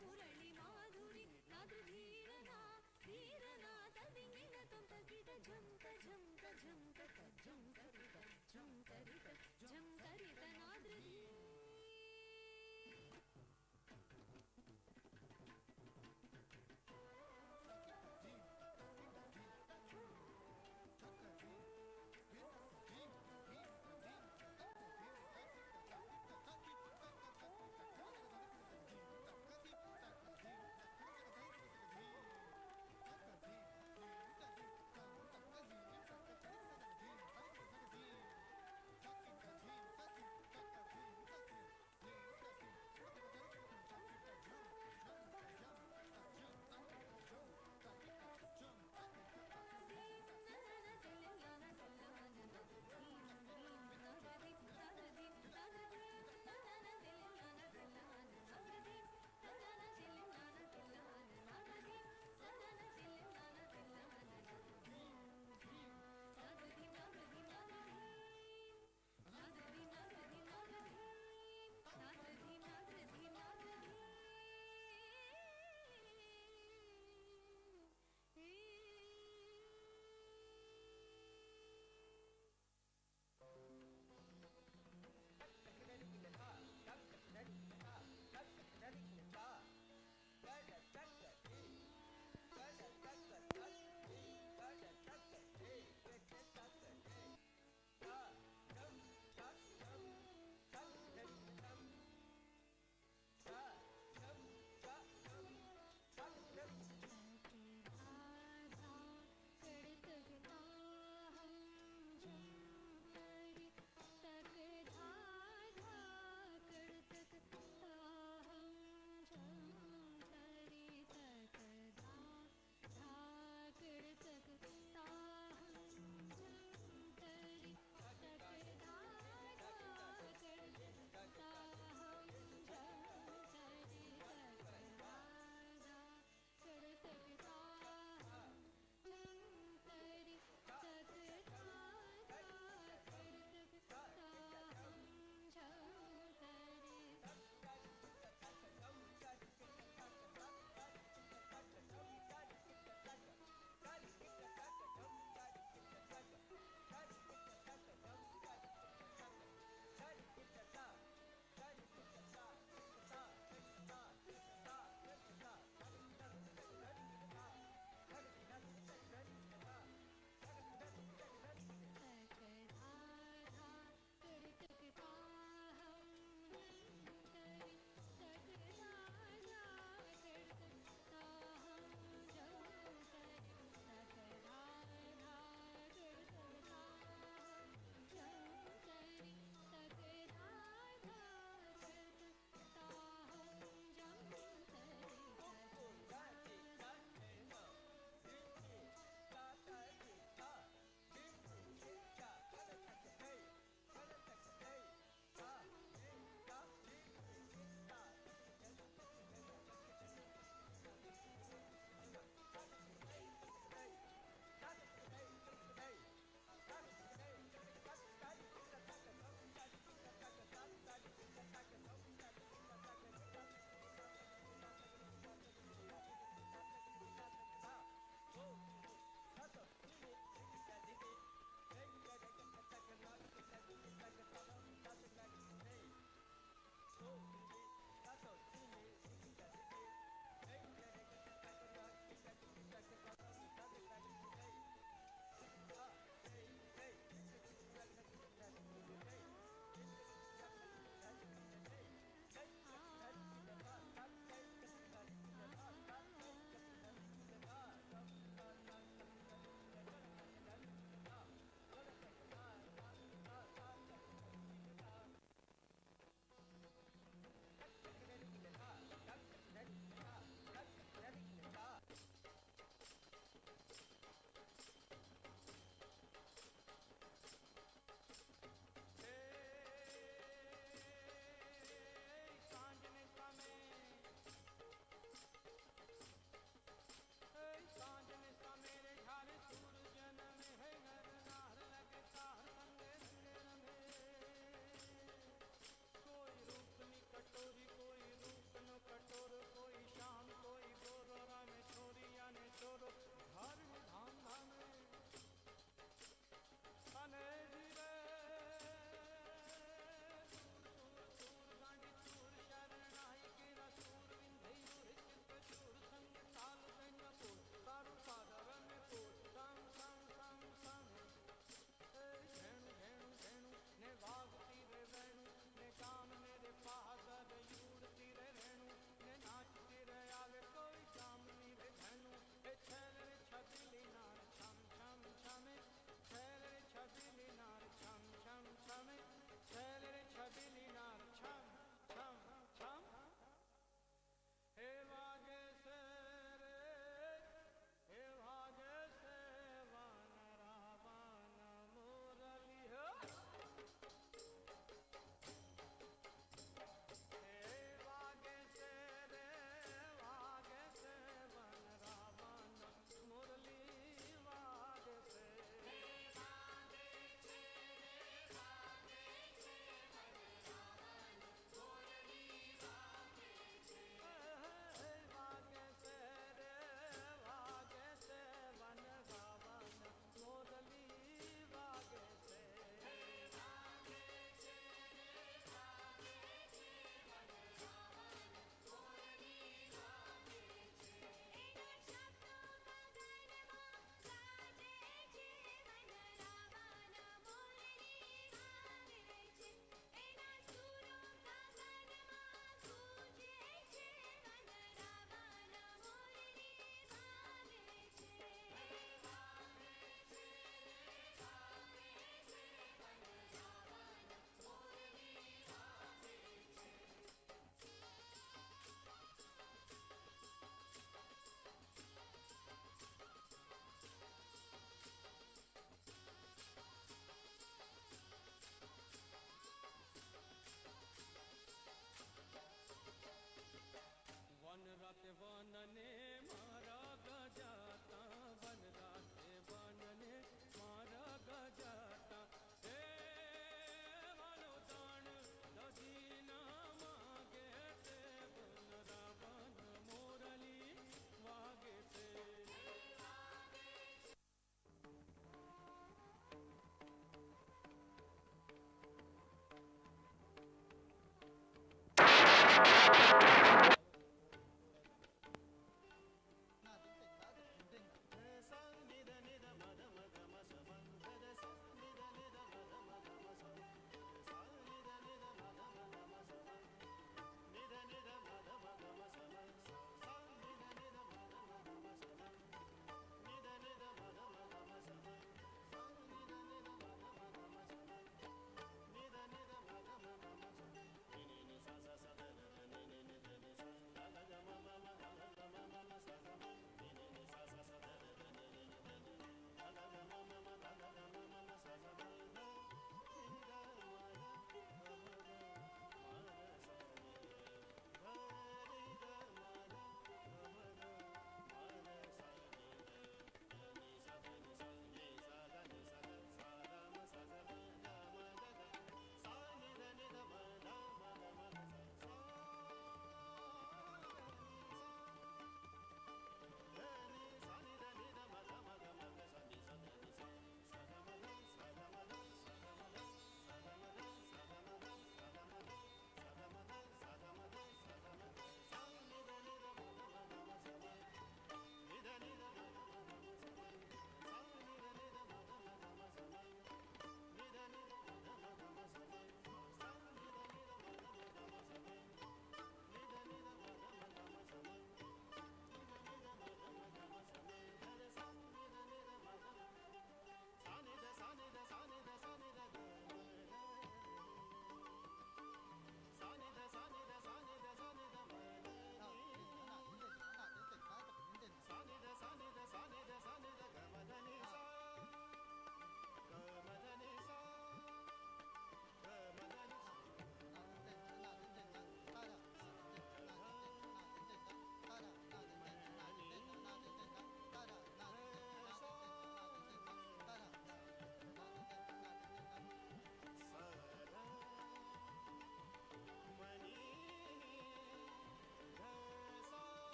Murali Madhuri నాదృధీరనా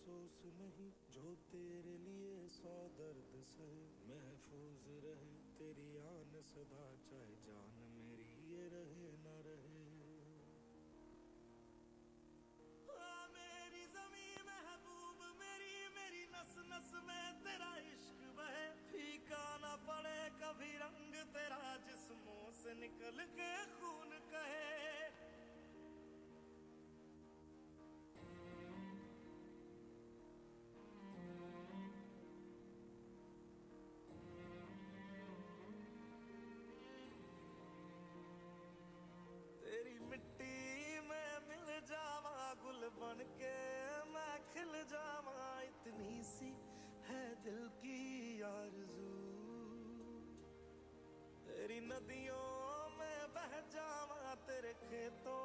अफसोस नहीं जो तेरे लिए 100 दर्द सहे महफूज रहे तेरी आन सदा चाहे जान मेरी ये रहे ना रहे मेरी ज़मीं महबूब मेरी मेरी नस नस में तेरा इश्क बहे फीका ना पड़े कभी रंग तेरा जिस्मों से निकल के खून कहे तेरी मिट्टी में मिल जावा गुल बन के मैं खिल जावा इतनी सी है दिल की आरज़ू तेरी नदियों में बह जावा तेरे खेतों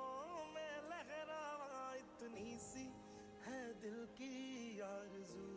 में लहरावा इतनी सी है दिल की आरज़ू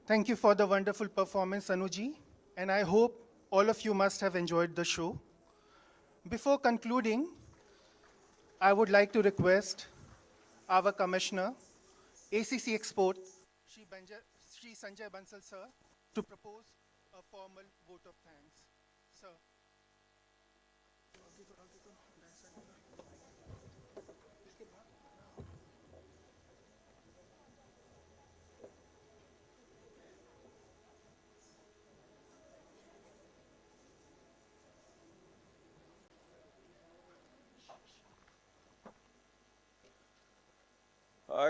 Thank you for the wonderful performance, Anuji, and I hope all of you must have enjoyed the show. Before concluding, I would like to request our Commissioner, ACC Export, Shri Sanjay Bansal sir, to propose a formal vote of thanks. Sir.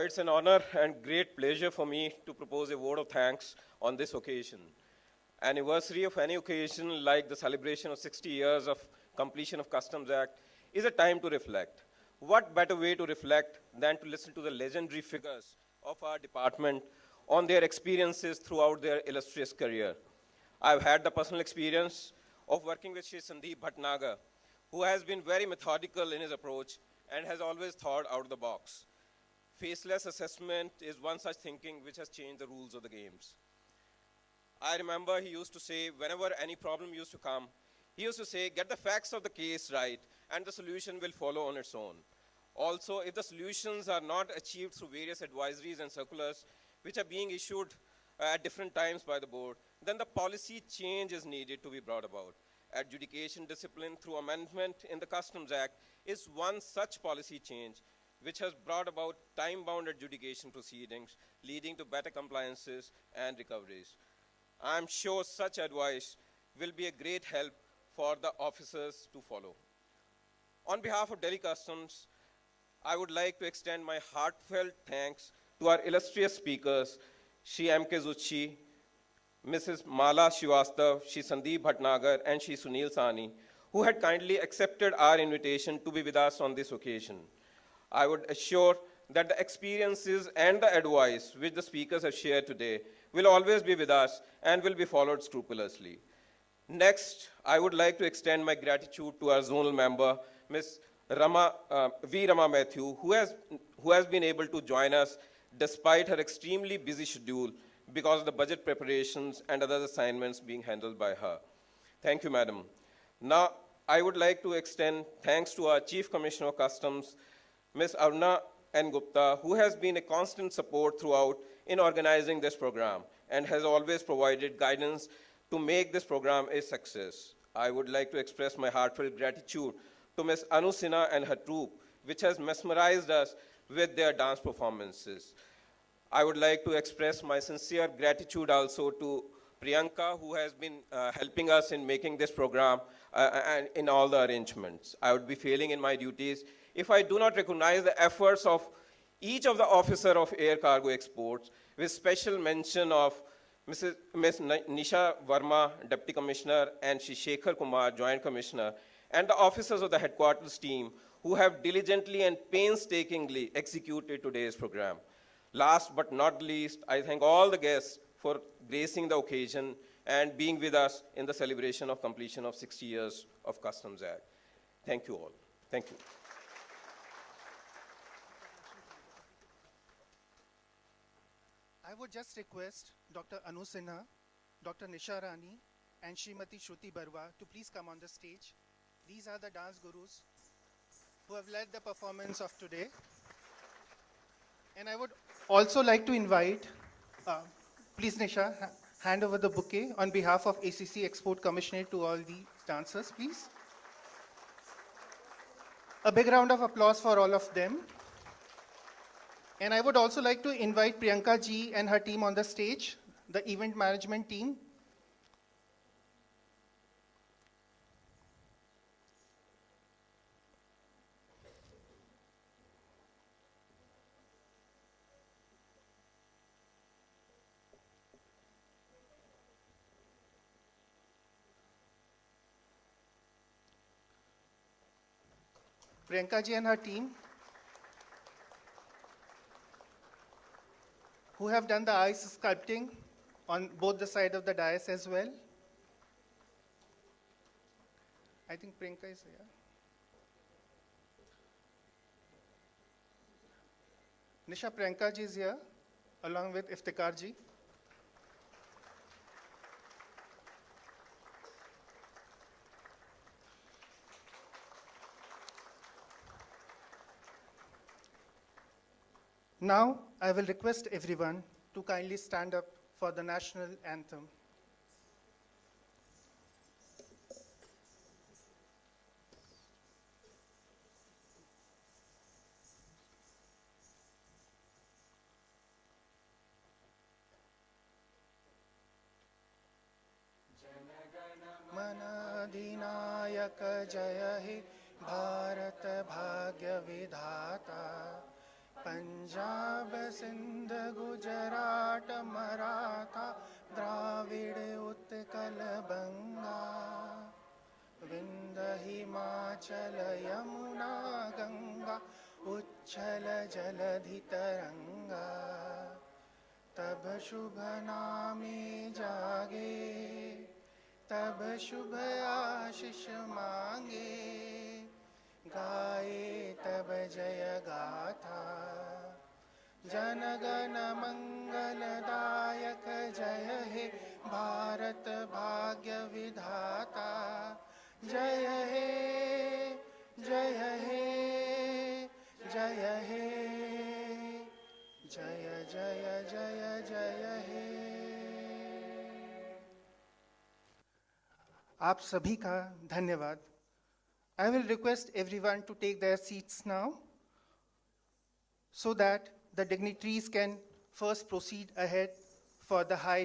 It's an honor and great pleasure for me to propose a vote of thanks on this occasion. Anniversary of any occasion like the celebration of 60 years of completion of Customs Act is a time to reflect. What better way to reflect than to listen to the legendary figures of our department on their experiences throughout their illustrious career. I've had the personal experience of working with Shri Sandeep Bhatnagar, who has been very methodical in his approach and has always thought out of the box. Faceless assessment is one such thinking which has changed the rules of the games. I remember he used to say, whenever any problem used to come, he used to say, get the facts of the case right, and the solution will follow on its own. Also, if the solutions are not achieved through various advisories and circulars, which are being issued at different times by the board, then the policy change is needed to be brought about. Adjudication discipline through amendment in the Customs Act is one such policy change which has brought about time-bound adjudication proceedings, leading to better compliances and recoveries. I'm sure such advice will be a great help for the officers to follow. On behalf of Delhi Customs, I would like to extend my heartfelt thanks to our illustrious speakers, Shri M.K. Zucchi, Mrs. Mala Srivastav, Shri Sandeep Bhatnagar, and Shri Sunil Sani, who had kindly accepted our invitation to be with us on this occasion. I would assure that the experiences and the advice which the speakers have shared today will always be with us and will be followed scrupulously. Next, I would like to extend my gratitude to our zonal member, Ms. V. Rama Matthew, who has been able to join us despite her extremely busy schedule because of the budget preparations and other assignments being handled by her. Thank you, Madam. Now, I would like to extend thanks to our Chief Commissioner of Customs, Ms. Aruna N. Gupta, who has been a constant support throughout in organizing this program and has always provided guidance to make this program a success. I would like to express my heartfelt gratitude to Ms. Anu Sinha and her troupe, which has mesmerized us with their dance performances. I would like to express my sincere gratitude also to Priyanka, who has been helping us in making this program and in all the arrangements. I would be failing in my duties if I do not recognize the efforts of each of the officer of Air Cargo Exports, with special mention of Ms. Nisha Verma, Deputy Commissioner, and Shri Shekhar Kumar, Joint Commissioner, and the officers of the headquarters team who have diligently and painstakingly executed today's program. Last but not least, I thank all the guests for gracing the occasion and being with us in the celebration of completion of 60 years of Customs Act. Thank you all. Thank you. I would just request Dr. Anu Sinha, Dr. Nisha Rani, and Srimati Shruti Barwa to please come on the stage. These are the dance gurus who have led the performance of today. And I would also like to invite, please Nisha, hand over the bouquet on behalf of ACC Export Commissioner to all the dancers, please. A big round of applause for all of them. And I would also like to invite Priyanka ji and her team on the stage, the event management team. Priyanka ji and her team, who have done the ice sculpting on both the side of the dais as well. I think Priyanka is here. Nisha, Priyanka ji is here, along with Iftikhar ji. Now, I will request everyone to kindly stand up for the national anthem. Manadinayak Jaya He Bharat Bhagya Vidhata Punjab Sindh Gujarat Maratha Dravid Utkal Banga Vindhya Himachal Yamuna Ganga Uchchal Jaladhi Taranga Tab Shubh Naame Jage Tab Shubh Ashish Mange Gaye Tab Jaya Gatha Janagana Mangaladayak Jaya He Bharat Bhagya Vidhata Jaya He Jaya He Jaya He Jaya Jaya Jaya Jaya He. आप सभी का धन्यवाद. I will request everyone to take their seats now so that the dignitaries can first proceed ahead for the high